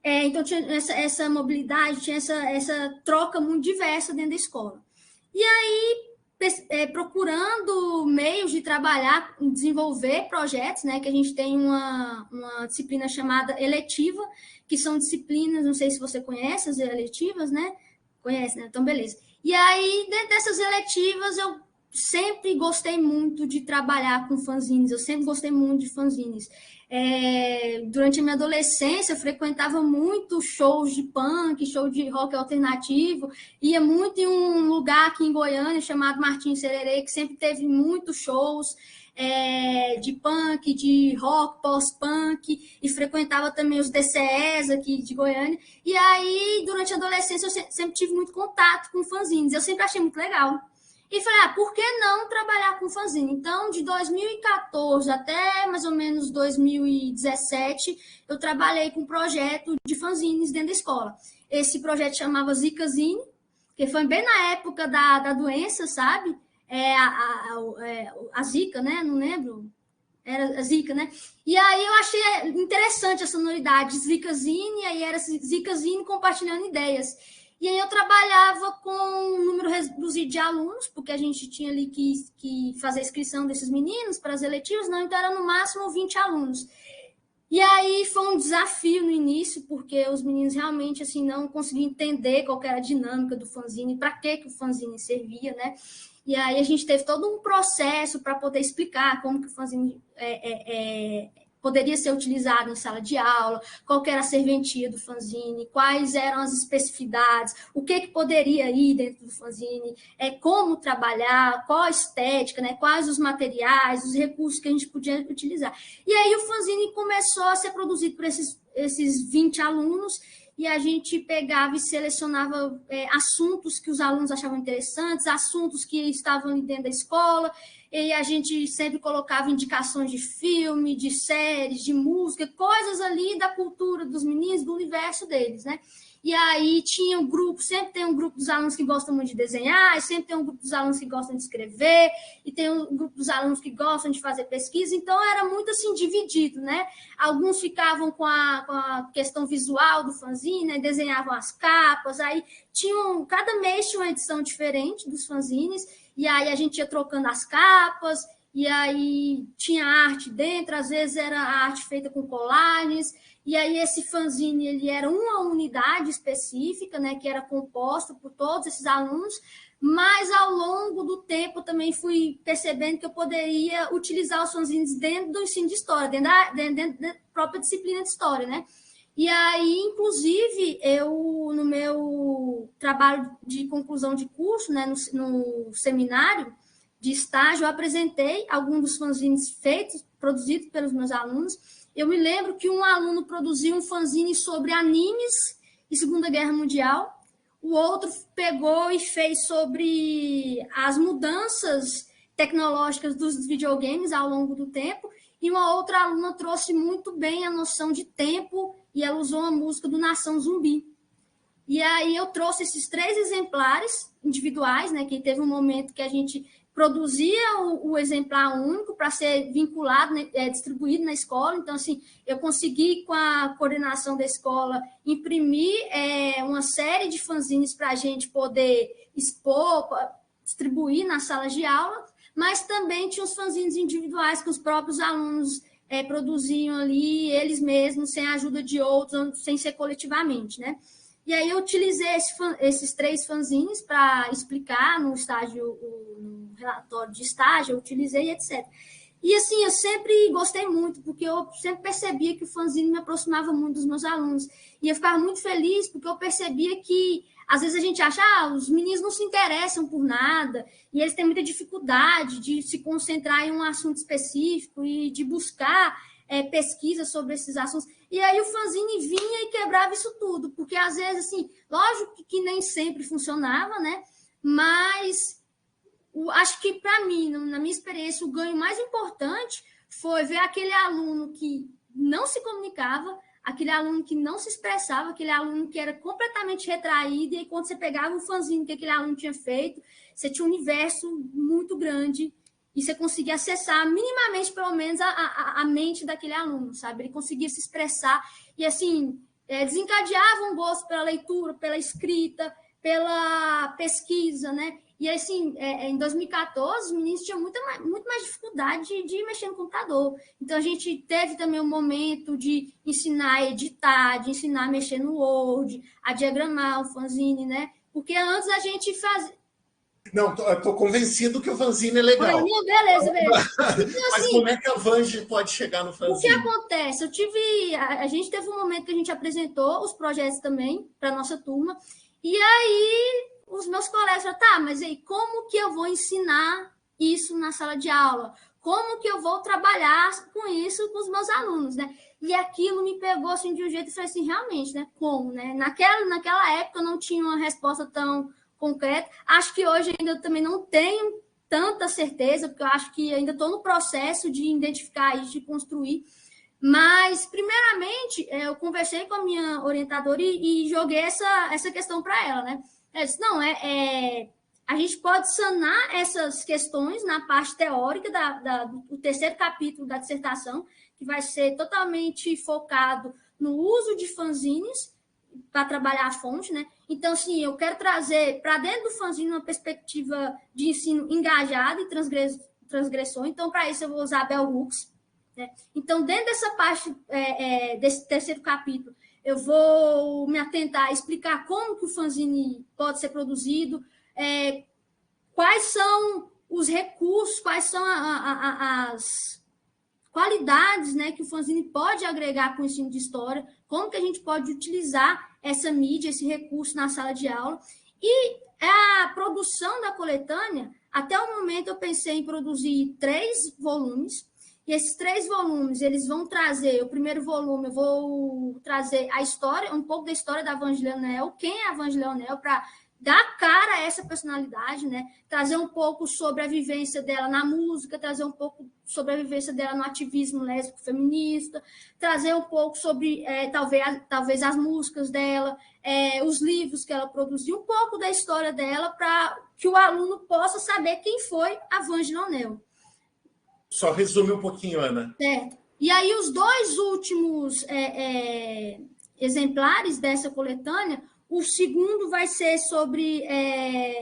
Então, tinha essa mobilidade, tinha essa troca muito diversa dentro da escola. E aí, procurando meios de trabalhar, desenvolver projetos, né? Que a gente tem uma disciplina chamada eletiva, que são disciplinas, não sei se você conhece as eletivas, né? Conhece, né? Então, beleza. E aí, dentro dessas eletivas, eu sempre gostei muito de trabalhar com fanzines, eu sempre gostei muito de fanzines. Durante a minha adolescência, eu frequentava muito shows de punk, show de rock alternativo, ia muito em um lugar aqui em Goiânia chamado Martins Sererê, que sempre teve muitos shows de punk, de rock, pós-punk, e frequentava também os DCEs aqui de Goiânia. E aí, durante a adolescência, eu sempre tive muito contato com fanzines, eu sempre achei muito legal. E falei, por que não trabalhar com fanzine? Então, de 2014 até mais ou menos 2017, eu trabalhei com um projeto de fanzines dentro da escola. Esse projeto chamava Zicazine, porque foi bem na época da doença, sabe? A Zika, né? Não lembro. Era a Zika, né? E aí eu achei interessante a sonoridade, Zikazine, e aí era Zikazine compartilhando ideias. E aí eu trabalhava com um número reduzido de alunos, porque a gente tinha ali que fazer a inscrição desses meninos para as eletivas, não, então era no máximo 20 alunos. E aí foi um desafio no início, porque os meninos realmente assim não conseguiam entender qual era a dinâmica do fanzine, para que o fanzine servia, né? E aí a gente teve todo um processo para poder explicar como que o fanzine poderia ser utilizado em sala de aula, qual que era a serventia do fanzine, quais eram as especificidades, o que poderia ir dentro do fanzine, como trabalhar, qual a estética, né, quais os materiais, os recursos que a gente podia utilizar. E aí o fanzine começou a ser produzido por esses 20 alunos, e a gente pegava e selecionava assuntos que os alunos achavam interessantes, assuntos que estavam ali dentro da escola, e a gente sempre colocava indicações de filme, de séries, de música, coisas ali da cultura dos meninos, do universo deles, né? E aí tinha um grupo, sempre tem um grupo dos alunos que gostam muito de desenhar, sempre tem um grupo dos alunos que gostam de escrever, e tem um grupo dos alunos que gostam de fazer pesquisa, então era muito assim dividido, né? Alguns ficavam com a questão visual do fanzine, né? Desenhavam as capas, aí cada mês tinha uma edição diferente dos fanzines, e aí a gente ia trocando as capas, e aí tinha arte dentro, às vezes era arte feita com colagens, e aí esse fanzine ele era uma unidade específica, né, que era composta por todos esses alunos, mas ao longo do tempo também fui percebendo que eu poderia utilizar os fanzines dentro do ensino de história, dentro da própria disciplina de história, né? E aí, inclusive, eu, no meu trabalho de conclusão de curso, né, no seminário de estágio, eu apresentei alguns dos fanzines produzidos pelos meus alunos. Eu me lembro que um aluno produziu um fanzine sobre animes e Segunda Guerra Mundial, o outro pegou e fez sobre as mudanças tecnológicas dos videogames ao longo do tempo, e uma outra aluna trouxe muito bem a noção de tempo, e ela usou a música do Nação Zumbi. E aí eu trouxe esses 3 exemplares individuais, né, que teve um momento que a gente produzia o exemplar único para ser vinculado, né, distribuído na escola. Então, assim, eu consegui, com a coordenação da escola, imprimir uma série de fanzines para a gente poder expor, distribuir nas salas de aula, mas também tinha os fanzines individuais que os próprios alunos produziam ali, eles mesmos, sem a ajuda de outros, sem ser coletivamente, né? E aí eu utilizei esses 3 fanzines para explicar no estágio, no relatório de estágio, eu utilizei, etc. E assim, eu sempre gostei muito, porque eu sempre percebia que o fanzine me aproximava muito dos meus alunos. E eu ficava muito feliz, porque eu percebia que, às vezes, a gente acha, os meninos não se interessam por nada, e eles têm muita dificuldade de se concentrar em um assunto específico e de buscar pesquisa sobre esses assuntos. E aí o fanzine vinha e quebrava isso tudo, porque às vezes, assim, lógico que nem sempre funcionava, né? Mas acho que, para mim, na minha experiência, o ganho mais importante foi ver aquele aluno que não se comunicava, aquele aluno que não se expressava, aquele aluno que era completamente retraído, e aí, quando você pegava o fanzine que aquele aluno tinha feito, você tinha um universo muito grande, e você conseguia acessar minimamente, pelo menos, a mente daquele aluno, sabe? Ele conseguia se expressar e, assim, desencadeava um gosto pela leitura, pela escrita, pela pesquisa, né? E, assim, em 2014, os meninos tinham muito mais dificuldade de mexer no computador. Então, a gente teve também um momento de ensinar a editar, de ensinar a mexer no Word, a diagramar o fanzine, né? Porque antes a gente fazia... Não, estou convencido que o fanzine é legal. Não, beleza. Então, mas assim, como é que a Vange pode chegar no fanzine? O que acontece? A gente teve um momento que a gente apresentou os projetos também para a nossa turma, e aí os meus colegas falaram, tá, mas aí como que eu vou ensinar isso na sala de aula? Como que eu vou trabalhar com isso com os meus alunos, né? E aquilo me pegou assim de um jeito e falei assim, realmente, né? Como, né? Naquela época eu não tinha uma resposta tão concreta. Acho que hoje ainda eu também não tenho tanta certeza, porque eu acho que ainda estou no processo de identificar isso, de construir. Mas, primeiramente, eu conversei com a minha orientadora e joguei essa questão para ela, né? Não, a gente pode sanar essas questões na parte teórica do terceiro capítulo da dissertação, que vai ser totalmente focado no uso de fanzines para trabalhar a fonte, né? Então, assim, eu quero trazer para dentro do fanzine uma perspectiva de ensino engajado e transgressor. Então, para isso, eu vou usar Bell Hooks, né? Então, dentro dessa parte desse terceiro capítulo, eu vou me atentar a explicar como que o fanzine pode ser produzido, quais são os recursos, quais são as qualidades, né, que o fanzine pode agregar com o ensino de história, como que a gente pode utilizar essa mídia, esse recurso na sala de aula. E a produção da coletânea, até o momento eu pensei em produzir 3 volumes, e esses 3 volumes, eles vão trazer, o primeiro volume, eu vou trazer a história, um pouco da história da Vange Leonel, quem é a Vange Leonel, para dar cara a essa personalidade, né? Trazer um pouco sobre a vivência dela na música, trazer um pouco sobre a vivência dela no ativismo lésbico feminista, trazer um pouco sobre, talvez as músicas dela, os livros que ela produziu, um pouco da história dela, para que o aluno possa saber quem foi a Vange Leonel. Só resume um pouquinho, Ana. Certo. E aí, os 2 últimos exemplares dessa coletânea, o segundo vai ser sobre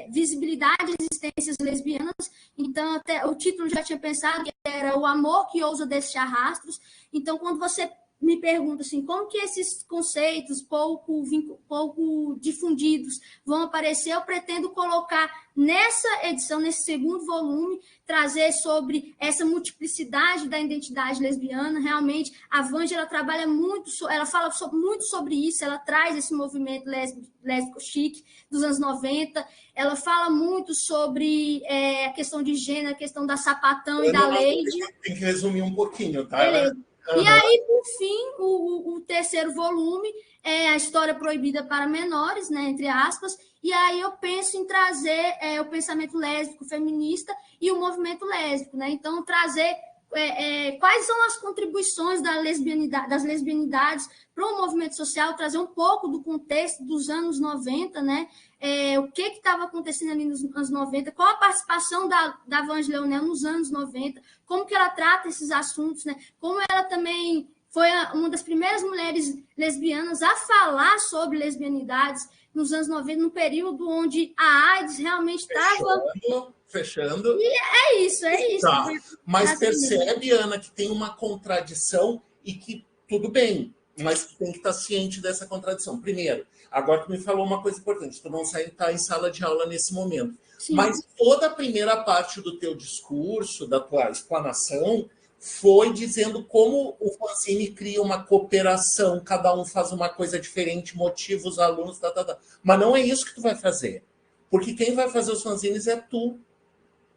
visibilidade e existências lesbianas. Então, até o título já tinha pensado que era O Amor que Ousa Deixar Rastros. Então, quando você me pergunta assim, como que esses conceitos pouco difundidos vão aparecer, eu pretendo colocar nessa edição, nesse segundo volume, trazer sobre essa multiplicidade da identidade lesbiana. Realmente, a Vange, ela trabalha muito, ela fala muito sobre isso, ela traz esse movimento lésbico chique dos anos 90, ela fala muito sobre a questão de gênero, a questão da sapatão e da Lady. Tem que resumir um pouquinho, tá? Beleza. E aí, por fim, o terceiro volume é a história proibida para menores, né, entre aspas, e aí eu penso em trazer o pensamento lésbico feminista e o movimento lésbico, né? Então, trazer quais são as contribuições das lesbianidades para o movimento social, trazer um pouco do contexto dos anos 90, né? O que estava acontecendo ali nos anos 90, qual a participação da Vange Leonel nos anos 90, como que ela trata esses assuntos, né? Como ela também foi uma das primeiras mulheres lesbianas a falar sobre lesbianidades nos anos 90, no período onde a AIDS realmente estava... Fechando. E é isso. Tá. Mas percebe, Ana, que tem uma contradição e que tudo bem, mas tu tem que estar ciente dessa contradição. Primeiro, agora tu me falou uma coisa importante, tu não está em sala de aula nesse momento. Sim. Mas toda a primeira parte do teu discurso, da tua explanação, foi dizendo como o fanzine cria uma cooperação, cada um faz uma coisa diferente, motiva os alunos, Mas não é isso que tu vai fazer. Porque quem vai fazer os fanzines é tu.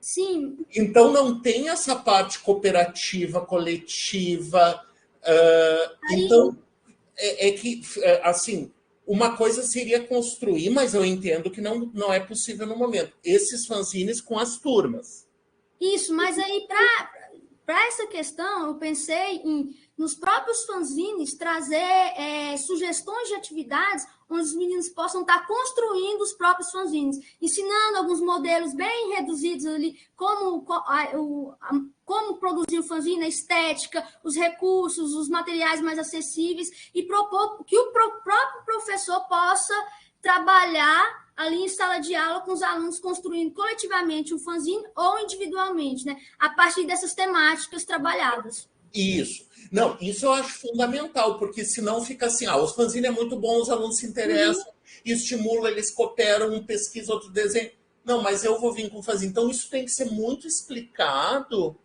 Sim. Então, não tem essa parte cooperativa, coletiva. Então, assim, uma coisa seria construir, mas eu entendo que não é possível no momento. Esses fanzines com as turmas. Isso, mas aí, para essa questão, eu pensei nos próprios fanzines trazer sugestões de atividades onde os meninos possam estar construindo os próprios fanzines, ensinando alguns modelos bem reduzidos ali, como produzir o fanzine, a estética, os recursos, os materiais mais acessíveis, e propor que o próprio professor possa trabalhar ali em sala de aula com os alunos construindo coletivamente um fanzine ou individualmente, né? A partir dessas temáticas trabalhadas. Isso. Não, isso eu acho fundamental, porque senão fica assim, os fanzines é muito bom, os alunos se interessam, estimulam, eles cooperam, um pesquisa, outro desenho. Não, mas eu vou vir com fanzine. Então, isso tem que ser muito explicado.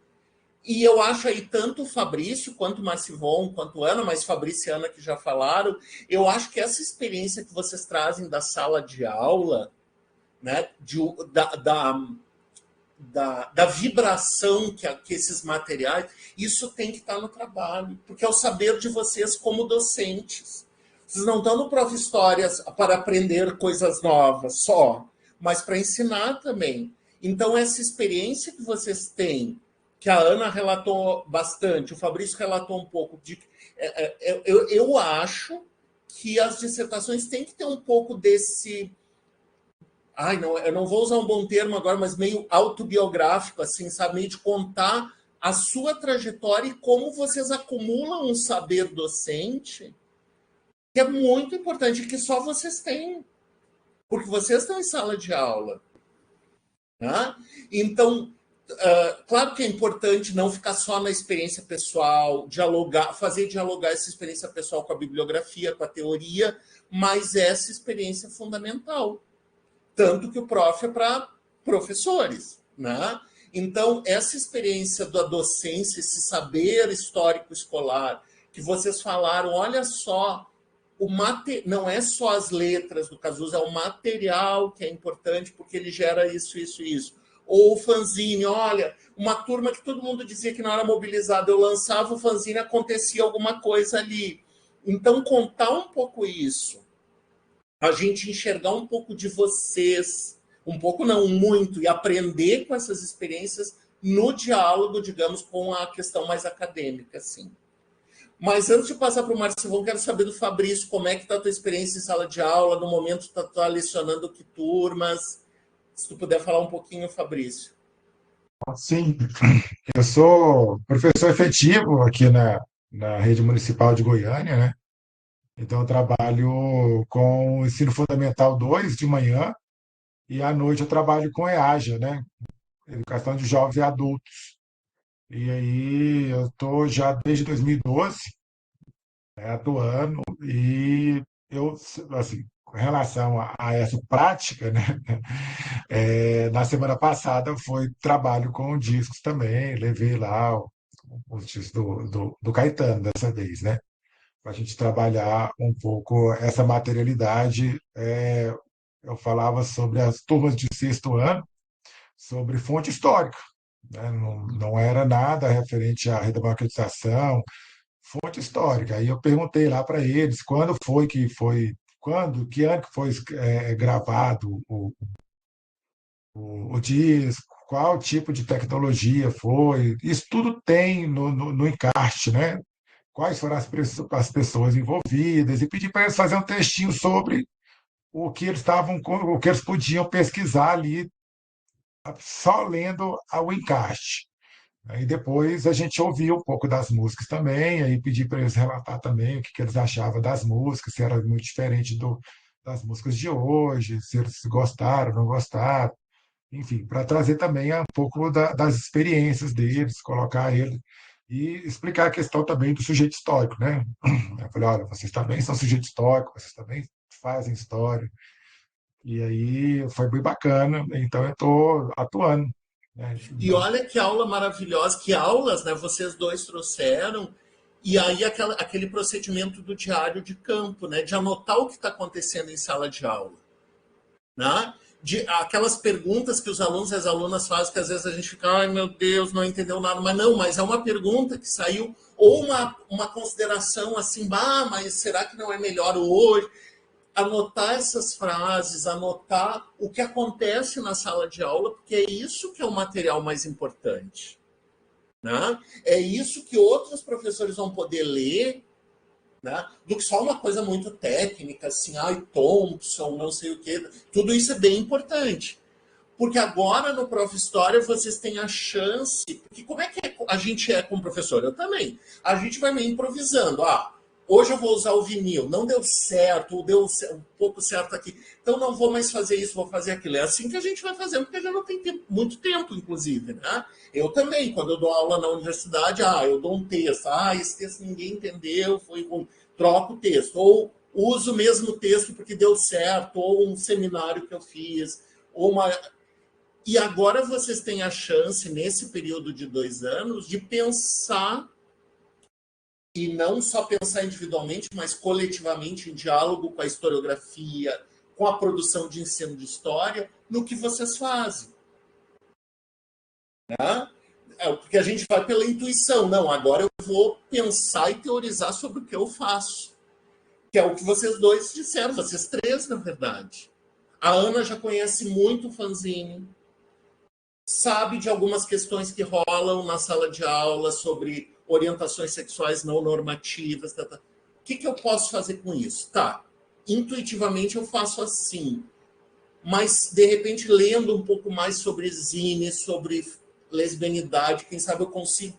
E eu acho aí tanto o Fabrício, quanto o Marcivon, quanto a Ana, mas Fabrício e Ana que já falaram, eu acho que essa experiência que vocês trazem da sala de aula, né, da vibração que esses materiais, isso tem que estar no trabalho, porque é o saber de vocês como docentes. Vocês não estão no Prof. Histórias para aprender coisas novas só, mas para ensinar também. Então, essa experiência que vocês têm, que a Ana relatou bastante, o Fabrício relatou um pouco, eu acho que as dissertações têm que ter um pouco não, eu não vou usar um bom termo agora, mas meio autobiográfico, assim, sabe? Meio de contar a sua trajetória e como vocês acumulam um saber docente que é muito importante, que só vocês têm, porque vocês estão em sala de aula. Né? Então, claro que é importante não ficar só na experiência pessoal, fazer dialogar essa experiência pessoal com a bibliografia, com a teoria, mas essa experiência é fundamental. Tanto que o prof é para professores. Né? Então, essa experiência da docência, esse saber histórico escolar, que vocês falaram, olha só, não é só as letras do Cazuza, é o material que é importante, porque ele gera isso, isso e isso. Ou o fanzine, olha, uma turma que todo mundo dizia que não era mobilizada, eu lançava o fanzine, acontecia alguma coisa ali. Então, contar um pouco isso, a gente enxergar um pouco de vocês, um pouco não, muito, e aprender com essas experiências no diálogo, digamos, com a questão mais acadêmica, assim. Mas antes de passar para o Marcivão, quero saber do Fabrício, como é que está a tua experiência em sala de aula, no momento que tu está lecionando que turmas? Se tu puder falar um pouquinho, Fabrício. Sim, eu sou professor efetivo aqui na rede municipal de Goiânia, né? Então, eu trabalho com o ensino fundamental 2 de manhã e à noite eu trabalho com EAJA, né? Educação de Jovens e Adultos. E aí eu estou já desde 2012, né, atuando e eu, assim, com relação a essa prática, né? Na semana passada foi trabalho com discos também, levei lá os discos do Caetano dessa vez, né? Para a gente trabalhar um pouco essa materialidade. Eu falava sobre as turmas de sexto ano, sobre fonte histórica, né? Não era nada referente à redemocratização, fonte histórica. Aí eu perguntei lá para eles que ano que foi gravado o disco, qual tipo de tecnologia foi. Isso tudo tem no encarte, né? Quais foram as pessoas envolvidas, e pedi para eles fazerem um textinho sobre o que eles podiam pesquisar ali, só lendo o encarte. Aí depois a gente ouviu um pouco das músicas também, aí pedi para eles relatar também o que eles achavam das músicas, se era muito diferente das músicas de hoje, se eles gostaram, não gostaram, enfim, para trazer também um pouco das experiências deles, colocar ele e explicar a questão também do sujeito histórico, né? Eu falei, olha, vocês também são sujeito histórico, vocês também fazem história. E aí foi bem bacana, então eu estou atuando. Né? E olha que aula maravilhosa, que aulas, né? Vocês dois trouxeram. E aí aquele procedimento do diário de campo, né? De anotar o que está acontecendo em sala de aula. Né? Aquelas perguntas que os alunos e as alunas fazem, que às vezes a gente fica, ai meu Deus, não entendeu nada, mas é uma pergunta que saiu, ou uma consideração assim, mas será que não é melhor hoje? Anotar essas frases, anotar o que acontece na sala de aula, porque é isso que é o material mais importante. Né? É isso que outros professores vão poder ler, né? Do que só uma coisa muito técnica, assim, Thompson, não sei o quê. Tudo isso é bem importante. Porque agora no Prof. História vocês têm a chance. Porque como é que a gente é como professor? Eu também. A gente vai meio improvisando. Hoje eu vou usar o vinil, não deu certo, ou deu um pouco certo aqui. Então não vou mais fazer isso, vou fazer aquilo. É assim que a gente vai fazendo, porque já não tem muito tempo, inclusive. Né? Eu também, quando eu dou aula na universidade, eu dou um texto. Esse texto ninguém entendeu, foi ruim. Troco o texto. Ou uso o mesmo texto porque deu certo, ou um seminário que eu fiz, E agora vocês têm a chance, nesse período de 2 anos, de pensar, e não só pensar individualmente, mas coletivamente, em diálogo com a historiografia, com a produção de ensino de história, no que vocês fazem. Né? Porque a gente vai pela intuição. Não, agora eu vou pensar e teorizar sobre o que eu faço. Que é o que vocês dois disseram, vocês três, na verdade. A Ana já conhece muito o fanzine, sabe de algumas questões que rolam na sala de aula sobre orientações sexuais não normativas. O que eu posso fazer com isso? Intuitivamente eu faço assim. mas, de repente, lendo um pouco mais sobre zine, sobre lesbianidade, quem sabe eu consigo...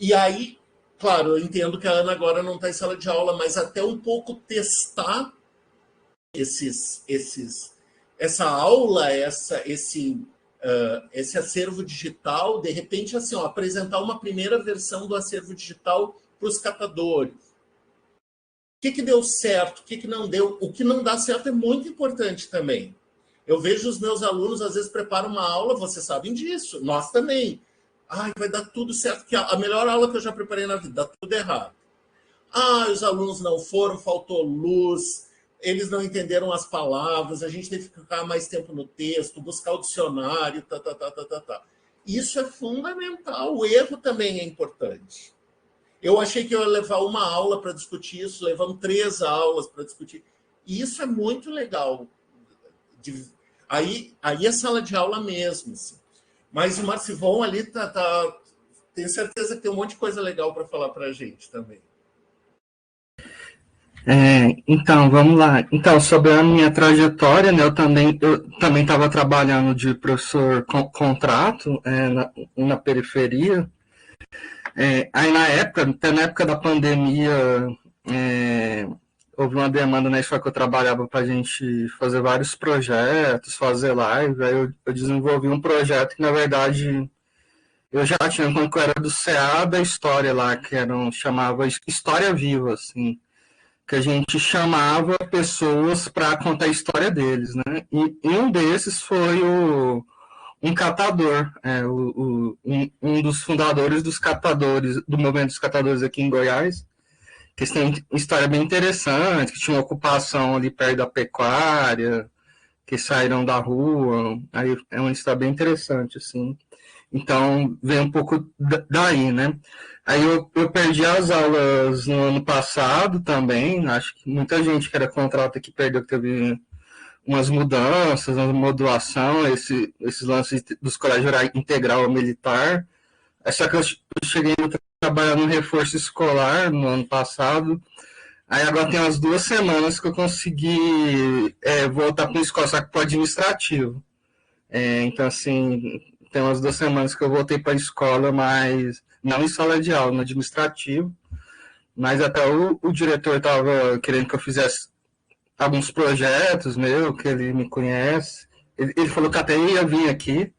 E aí, claro, eu entendo que a Ana agora não está em sala de aula, mas até um pouco testar essa aula, esse acervo digital, de repente, assim, ó, apresentar uma primeira versão do acervo digital para os catadores. O que deu certo, o que não deu. O que não dá certo é muito importante também. Eu vejo os meus alunos, às vezes, preparam uma aula, vocês sabem disso, nós também. Ai, vai dar tudo certo, que a melhor aula que eu já preparei na vida, dá tudo errado. Os alunos não foram, faltou luz, eles não entenderam as palavras, a gente teve que ficar mais tempo no texto, buscar o dicionário, Isso é fundamental, o erro também é importante. Eu achei que eu ia levar uma aula para discutir isso, levamos 3 aulas para discutir. E isso é muito legal. Aí é sala de aula mesmo. Assim. Mas o Marcivon ali tenho certeza que tem um monte de coisa legal para falar para a gente também. Então, vamos lá. Então, sobre a minha trajetória, né, eu também estava trabalhando de professor contrato na periferia. Aí, até na época da pandemia, houve uma demanda na escola que eu trabalhava para a gente fazer vários projetos, fazer live. Aí eu desenvolvi um projeto que, na verdade, eu já tinha, quando eu era do CA da História lá, que chamava História Viva, assim, que a gente chamava pessoas para contar a história deles, né? E um desses foi um catador, um dos fundadores dos catadores, do movimento dos catadores aqui em Goiás, que tem uma história bem interessante, que tinha uma ocupação ali perto da pecuária, que saíram da rua, aí é uma história bem interessante, assim. Então, vem um pouco daí, né? Aí eu perdi as aulas no ano passado também, acho que muita gente que era contrato aqui perdeu, que teve umas mudanças, uma modulação, esses lances dos colégios horário integral ou militar. Só que eu cheguei a trabalhar no reforço escolar no ano passado, aí agora tem umas 2 semanas que eu consegui voltar para a escola, só que para o administrativo. Então, assim, tem umas 2 semanas que eu voltei para a escola, mas não em sala de aula, no administrativo. Mas até o diretor estava querendo que eu fizesse alguns projetos meus, que ele me conhece. Ele falou que até ia vir aqui,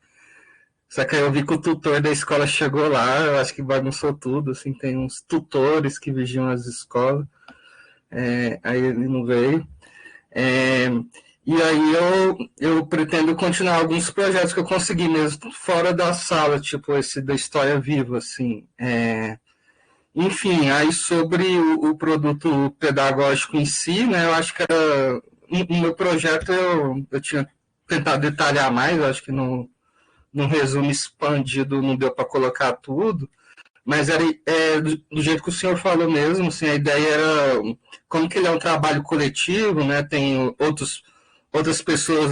só que aí eu vi que o tutor da escola chegou lá, eu acho que bagunçou tudo, assim, tem uns tutores que vigiam as escolas, aí ele não veio. E aí eu pretendo continuar alguns projetos que eu consegui mesmo fora da sala, tipo esse da História Viva, assim. Enfim, aí sobre o produto pedagógico em si, né, eu acho que era... No meu projeto eu tinha tentado detalhar mais, eu acho que num resumo expandido não deu para colocar tudo, mas era do jeito que o senhor falou mesmo, assim, a ideia era como que ele é um trabalho coletivo, né, tem outras pessoas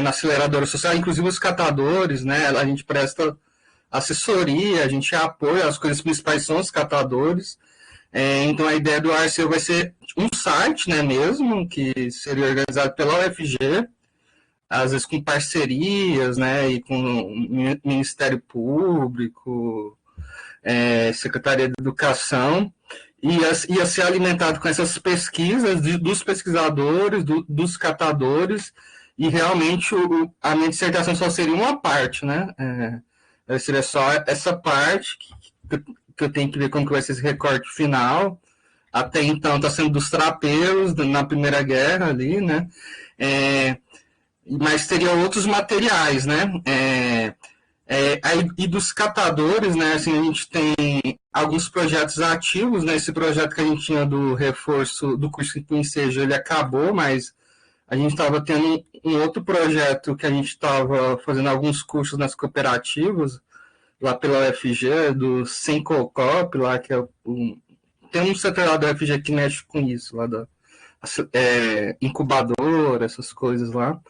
na aceleradora social, inclusive os catadores, né, a gente presta assessoria, a gente apoia, as coisas principais são os catadores. Então a ideia do Arceu vai ser um site, né, mesmo, que seria organizado pela UFG, às vezes com parcerias, né, e com o Ministério Público, Secretaria de Educação, ia ser alimentado com essas pesquisas dos pesquisadores, dos catadores, e realmente a minha dissertação só seria uma parte, né, seria só essa parte que eu tenho que ver como que vai ser esse recorte final. Até então está sendo dos trapeiros na Primeira Guerra ali, né? Mas teriam outros materiais, né? E dos catadores, né? Assim, a gente tem alguns projetos ativos, né? Esse projeto que a gente tinha do reforço do curso de ensejo, ele acabou, mas a gente estava tendo um outro projeto que a gente estava fazendo alguns cursos nas cooperativas, lá pela UFG, do Sencocop, lá que tem um setor lá da UFG que mexe com isso, lá da incubadora, essas coisas lá.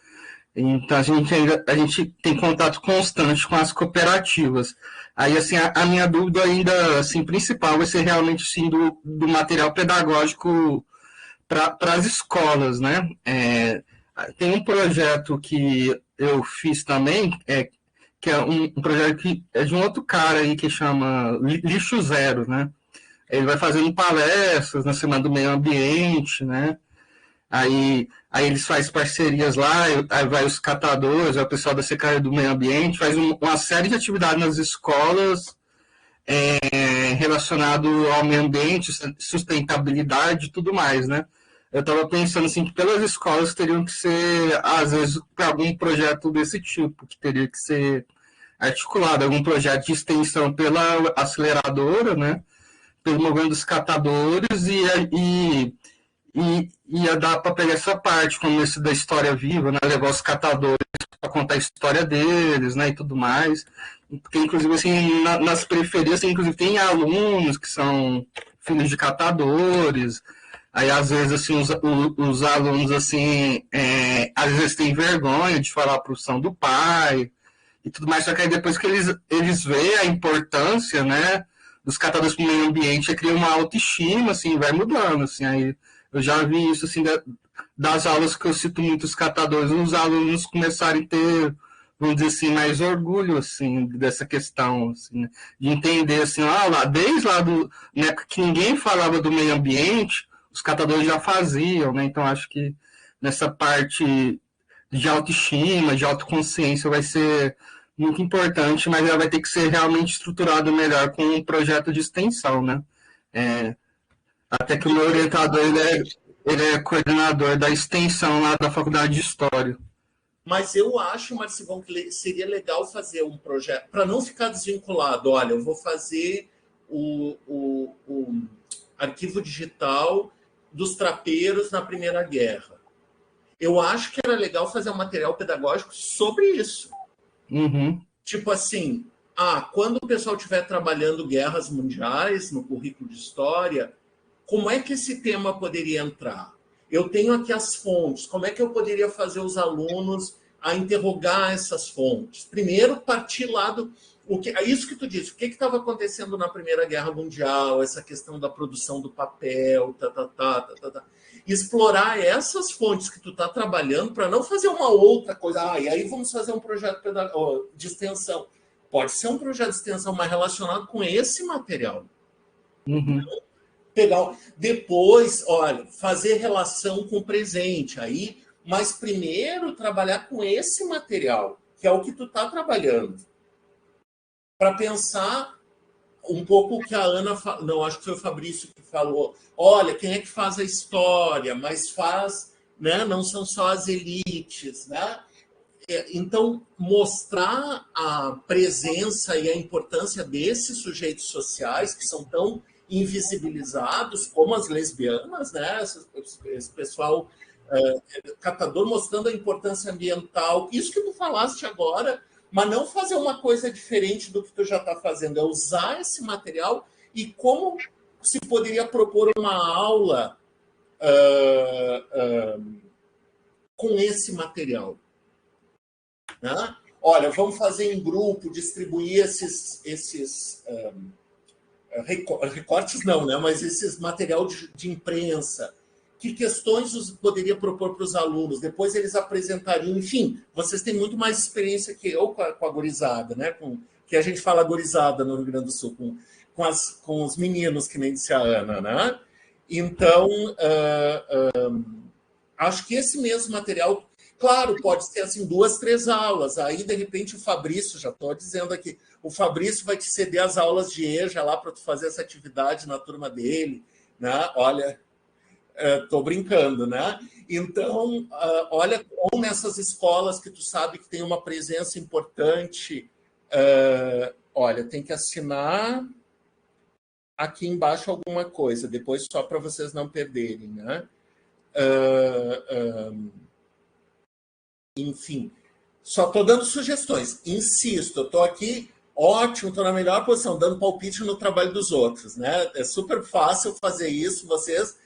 Então a gente tem contato constante com as cooperativas. Aí, assim, a minha dúvida ainda, assim, principal vai ser realmente, sim, do material pedagógico para as escolas, né? tem um projeto que eu fiz também, que é um projeto que é de um outro cara aí que chama Lixo Zero, né? Ele vai fazendo palestras na Semana do Meio Ambiente, né? Aí eles fazem parcerias lá, aí vai os catadores, aí o pessoal da Secretaria do Meio Ambiente, faz uma série de atividades nas escolas relacionado ao meio ambiente, sustentabilidade e tudo mais, né? Eu estava pensando assim que pelas escolas teriam que ser, às vezes, para algum projeto desse tipo, que teria que ser articulado, algum projeto de extensão pela aceleradora, né? Pelo movimento dos catadores e ia dar para pegar essa parte, como esse da história viva, né? Levar os catadores para contar a história deles, né? E tudo mais. Porque, inclusive, assim, nas periferias, assim, inclusive, tem alunos que são filhos de catadores. Aí, às vezes, assim, os alunos, assim, às vezes têm vergonha de falar a profissão do pai e tudo mais. Só que aí, depois que eles veem a importância, né, dos catadores para o meio ambiente, cria uma autoestima, assim, vai mudando, assim. Aí, eu já vi isso, assim, das aulas que eu cito muitos catadores, os alunos começarem a ter, vamos dizer assim, mais orgulho, assim, dessa questão, assim, né? De entender, assim, desde lá na época que ninguém falava do meio ambiente, os catadores já faziam, né? Então, acho que nessa parte de autoestima, de autoconsciência vai ser muito importante, mas ela vai ter que ser realmente estruturada melhor com um projeto de extensão, né? Até que o meu orientador, ele é coordenador da extensão lá da Faculdade de História. Mas eu acho, Marcivão, que seria legal fazer um projeto, para não ficar desvinculado. Olha, eu vou fazer o arquivo digital dos trapeiros na Primeira Guerra. Eu acho que era legal fazer um material pedagógico sobre isso. Uhum. Tipo assim, quando o pessoal estiver trabalhando guerras mundiais no currículo de história, como é que esse tema poderia entrar? Eu tenho aqui as fontes, como é que eu poderia fazer os alunos a interrogar essas fontes? Primeiro, partir lá isso que tu disse, o que estava acontecendo na Primeira Guerra Mundial, essa questão da produção do papel, explorar essas fontes que tu está trabalhando para não fazer uma outra coisa. E aí vamos fazer um projeto de extensão. Pode ser um projeto de extensão, mas relacionado com esse material. Uhum. Depois, olha, fazer relação com o presente. Mas primeiro trabalhar com esse material, que é o que tu está trabalhando. Para pensar um pouco o que a Ana falou, não, acho que foi o Fabrício que falou, olha, quem é que faz a história, mas faz, né, não são só as elites, né? Então, mostrar a presença e a importância desses sujeitos sociais que são tão invisibilizados, como as lesbianas, né? Esse pessoal catador, mostrando a importância ambiental, isso que tu falaste agora, mas não fazer uma coisa diferente do que tu já está fazendo, é usar esse material e como se poderia propor uma aula com esse material. Né? Olha, vamos fazer em grupo, distribuir esses recortes não, né? Mas esses material de imprensa. Que questões poderia propor para os alunos? Depois eles apresentariam, enfim, vocês têm muito mais experiência que eu com a gurizada, né? Que a gente fala gurizada no Rio Grande do Sul, com os meninos, que nem disse a Ana, né? Então, acho que esse mesmo material, claro, pode ter assim 2, 3 aulas. Aí, de repente, o Fabrício, já estou dizendo aqui, o Fabrício vai te ceder as aulas de EJA lá para tu fazer essa atividade na turma dele, né? Olha, estou brincando, né? Então, olha, ou nessas escolas que tu sabe que tem uma presença importante, olha, tem que assinar aqui embaixo alguma coisa, depois só para vocês não perderem, né? Enfim, só estou dando sugestões. Insisto, eu estou aqui, ótimo, estou na melhor posição, dando palpite no trabalho dos outros, né? É super fácil fazer isso, vocês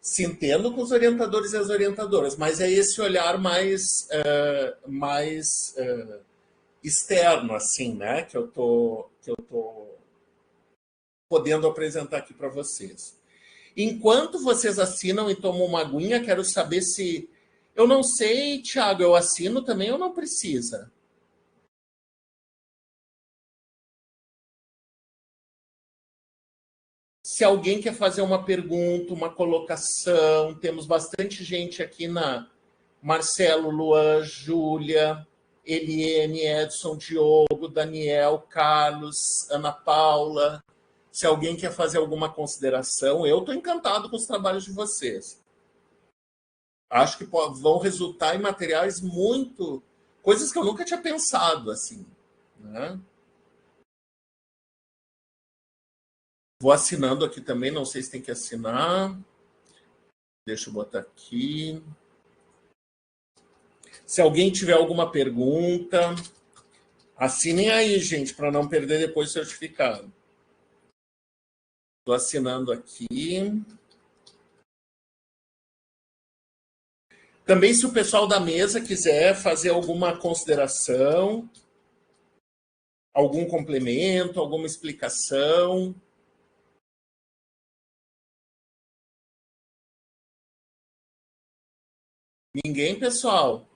se entendam com os orientadores e as orientadoras, mas é esse olhar mais externo, assim, né? Que eu tô podendo apresentar aqui para vocês. Enquanto vocês assinam e tomam uma aguinha, quero saber se Eu não sei, Thiago, eu assino também ou não precisa? Se alguém quer fazer uma pergunta, uma colocação, temos bastante gente aqui na Marcelo, Luan, Júlia, Eliane, Edson, Diogo, Daniel, Carlos, Ana Paula. Se alguém quer fazer alguma consideração, eu estou encantado com os trabalhos de vocês. Acho que vão resultar em materiais muito... coisas que eu nunca tinha pensado, assim, né? Vou assinando aqui também, não sei se tem que assinar. Deixa eu botar aqui. Se alguém tiver alguma pergunta, assinem aí, gente, para não perder depois o certificado. Estou assinando aqui. Também, se o pessoal da mesa quiser fazer alguma consideração, algum complemento, alguma explicação. Ninguém, pessoal?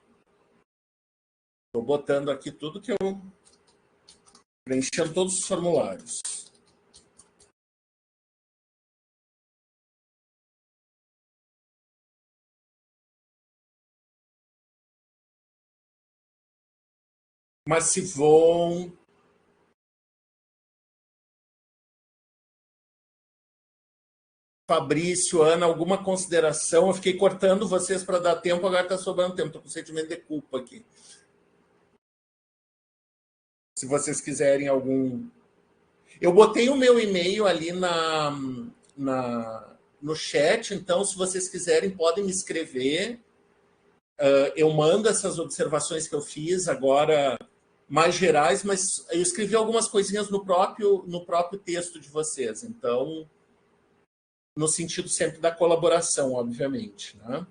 Estou botando aqui tudo que eu... preenchendo todos os formulários. Marcivon. Fabrício, Ana, alguma consideração? Eu fiquei cortando vocês para dar tempo, agora está sobrando tempo. Estou com sentimento de culpa aqui. Se vocês quiserem algum... Eu botei o meu e-mail ali no chat, então, se vocês quiserem, podem me escrever. Eu mando essas observações que eu fiz agora, mais gerais, mas eu escrevi algumas coisinhas no próprio texto de vocês. Então... no sentido sempre da colaboração, obviamente, né?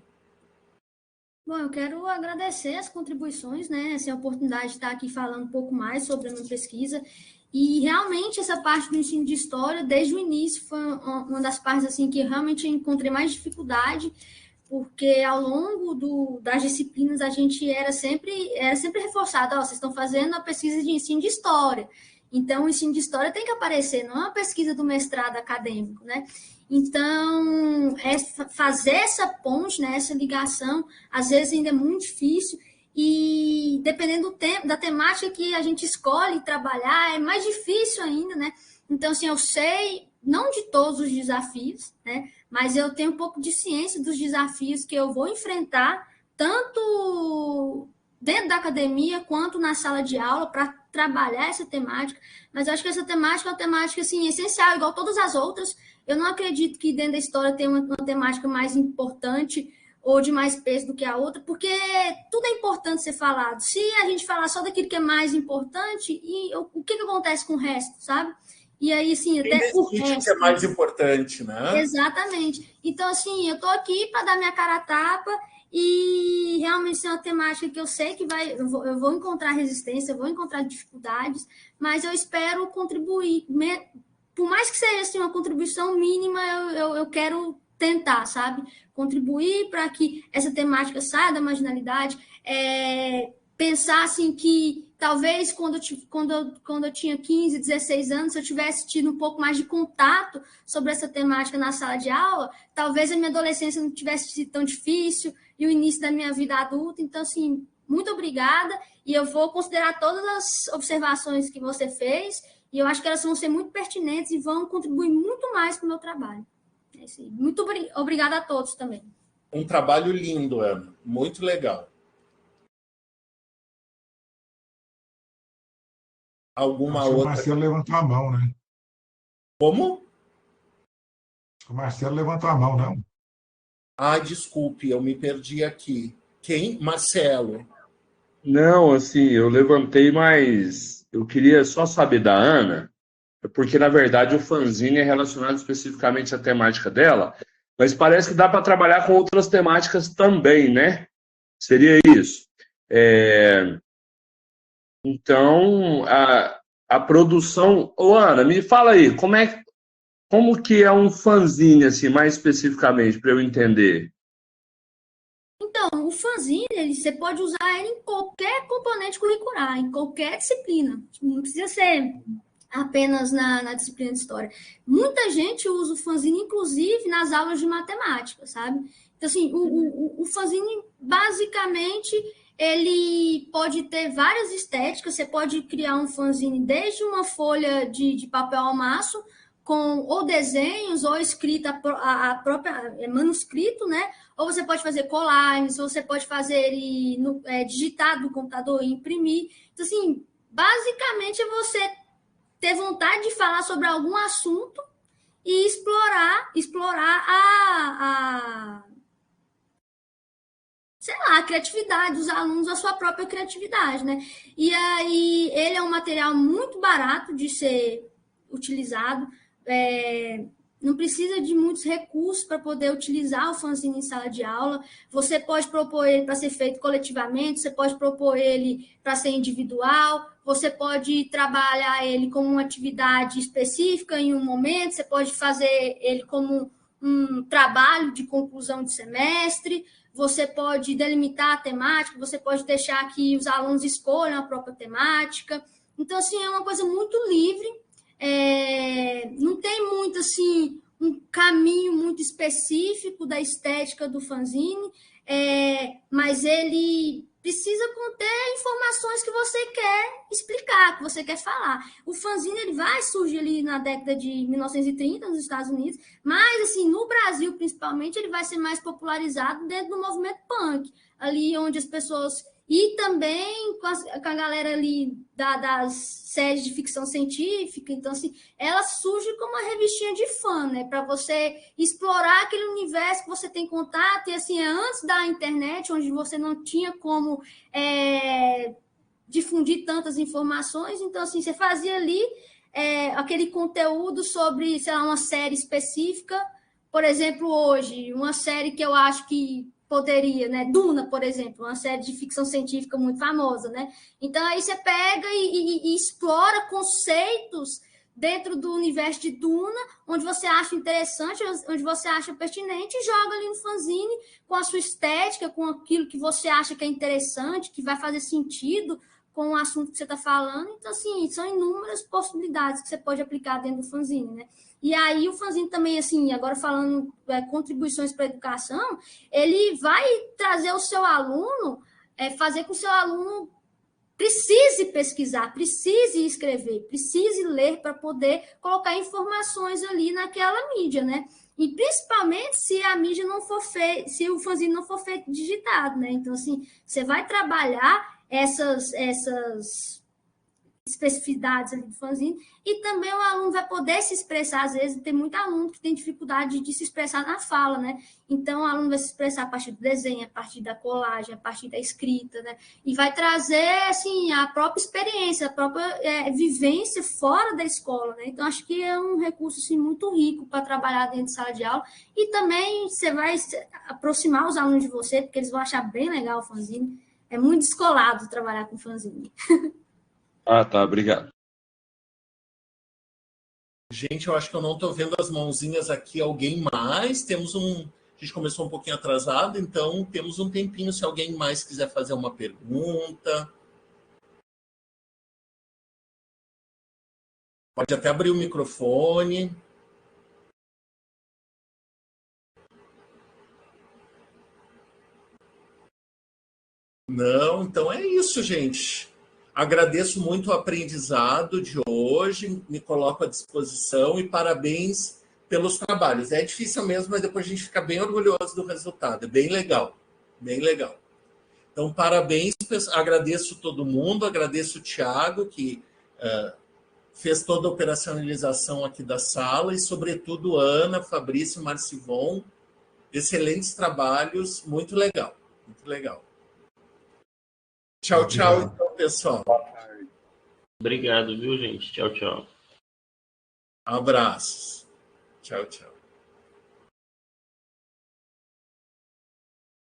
Bom, eu quero agradecer as contribuições, né? Essa oportunidade de estar aqui falando um pouco mais sobre a minha pesquisa. E realmente essa parte do ensino de história, desde o início, foi uma das partes assim que realmente eu encontrei mais dificuldade, porque ao longo das disciplinas a gente era sempre reforçado, vocês estão fazendo a pesquisa de ensino de história. Então, o ensino de história tem que aparecer, não é uma pesquisa do mestrado acadêmico, né? Então, fazer essa ponte, né, essa ligação, às vezes ainda é muito difícil, e dependendo da temática que a gente escolhe trabalhar, é mais difícil ainda, né? Então, assim, eu sei, não de todos os desafios, né, mas eu tenho um pouco de ciência dos desafios que eu vou enfrentar, tanto dentro da academia quanto na sala de aula, para trabalhar essa temática. Mas eu acho que essa temática é uma temática assim, essencial, igual todas as outras. Eu não acredito que dentro da história tenha uma temática mais importante ou de mais peso do que a outra, porque tudo é importante ser falado. Se a gente falar só daquilo que é mais importante, e o que acontece com o resto, sabe? E aí, assim, até o resto... que é mais importante, né? Exatamente. Então, assim, eu estou aqui para dar minha cara a tapa e realmente é uma temática que eu sei que eu vou encontrar resistência, eu vou encontrar dificuldades, mas eu espero contribuir. Por mais que seja assim, uma contribuição mínima, eu quero tentar, sabe? Contribuir para que essa temática saia da marginalidade, pensar assim que talvez quando eu tinha 15, 16 anos, se eu tivesse tido um pouco mais de contato sobre essa temática na sala de aula, talvez a minha adolescência não tivesse sido tão difícil e o início da minha vida adulta. Então, assim, muito obrigada, e eu vou considerar todas as observações que você fez, e eu acho que elas vão ser muito pertinentes e vão contribuir muito mais para o meu trabalho. Muito obrigada a todos também. Um trabalho lindo, Ana. Muito legal. Alguma outra? O Marcelo levantou a mão, né? Como? O Marcelo levantou a mão, não? Ah, desculpe, eu me perdi aqui. Quem? Marcelo. Não, assim, eu levantei, mas eu queria só saber da Ana, porque, na verdade, o fanzine é relacionado especificamente à temática dela, mas parece que dá para trabalhar com outras temáticas também, né? Seria isso. Então, a produção... Ô, Ana, me fala aí, como que é um fanzine, assim, mais especificamente, para eu entender? Então, Então, o fanzine, você pode usar ele em qualquer componente curricular, em qualquer disciplina. Não precisa ser apenas na disciplina de história. Muita gente usa o fanzine, inclusive, nas aulas de matemática, sabe? Então, assim, o fanzine, basicamente, ele pode ter várias estéticas. Você pode criar um fanzine desde uma folha de papel ao maço, com ou desenhos, ou escrita a própria manuscrito, né? Ou você pode fazer collagens, ou você pode fazer ele digitado no computador e imprimir. Então, assim, basicamente é você ter vontade de falar sobre algum assunto e explorar sei lá, a criatividade dos alunos, a sua própria criatividade, né? E aí ele é um material muito barato de ser utilizado, não precisa de muitos recursos para poder utilizar o fanzine em sala de aula. Você pode propor ele para ser feito coletivamente, você pode propor ele para ser individual, você pode trabalhar ele como uma atividade específica em um momento, você pode fazer ele como um trabalho de conclusão de semestre, você pode delimitar a temática, você pode deixar que os alunos escolham a própria temática. Então, assim, é uma coisa muito livre, não tem muito, assim, um caminho muito específico da estética do fanzine, mas ele precisa conter informações que você quer explicar, que você quer falar. O fanzine ele vai surgir ali na década de 1930 nos Estados Unidos, mas assim, no Brasil principalmente ele vai ser mais popularizado dentro do movimento punk, ali onde as pessoas e também com a galera ali das séries de ficção científica. Então, assim, ela surge como uma revistinha de fã, né? Para você explorar aquele universo que você tem contato. E, assim, antes da internet, onde você não tinha como difundir tantas informações. Então, assim, você fazia ali aquele conteúdo sobre, sei lá, uma série específica. Por exemplo, hoje, uma série que eu acho que poderia, né? Duna, por exemplo, uma série de ficção científica muito famosa, né? Então, aí você pega e explora conceitos dentro do universo de Duna, onde você acha interessante, onde você acha pertinente, e joga ali no fanzine com a sua estética, com aquilo que você acha que é interessante, que vai fazer sentido com o assunto que você está falando. Então, assim, são inúmeras possibilidades que você pode aplicar dentro do fanzine, né? E aí o fanzine também, assim, agora falando contribuições para a educação, ele vai trazer o seu aluno, fazer com que o seu aluno precise pesquisar, precise escrever, precise ler para poder colocar informações ali naquela mídia, né? E principalmente se a mídia não for feita, se o fanzine não for feito digitado, né? Então, assim, você vai trabalhar essas especificidades ali do fanzine, e também o aluno vai poder se expressar. Às vezes tem muito aluno que tem dificuldade de se expressar na fala, né? Então o aluno vai se expressar a partir do desenho, a partir da colagem, a partir da escrita, né? E vai trazer, assim, a própria experiência, a própria vivência fora da escola, né? Então acho que é um recurso, assim, muito rico para trabalhar dentro de sala de aula, e também você vai aproximar os alunos de você, porque eles vão achar bem legal o fanzine. É muito descolado trabalhar com fanzine. Ah, tá, obrigado. Gente, eu acho que eu não estou vendo as mãozinhas aqui. Alguém mais? A gente começou um pouquinho atrasado, então temos um tempinho se alguém mais quiser fazer uma pergunta. Pode até abrir o microfone. Não, então é isso, gente. Agradeço muito o aprendizado de hoje, me coloco à disposição e parabéns pelos trabalhos. É difícil mesmo, mas depois a gente fica bem orgulhoso do resultado. É bem legal, bem legal. Então, parabéns, agradeço todo mundo, agradeço o Thiago, que fez toda a operacionalização aqui da sala, e, sobretudo, Ana, Fabrício, Marcivon, excelentes trabalhos, muito legal, muito legal. Tchau, tchau, então, pessoal. Obrigado, viu, gente? Tchau, tchau. Abraços. Tchau, tchau.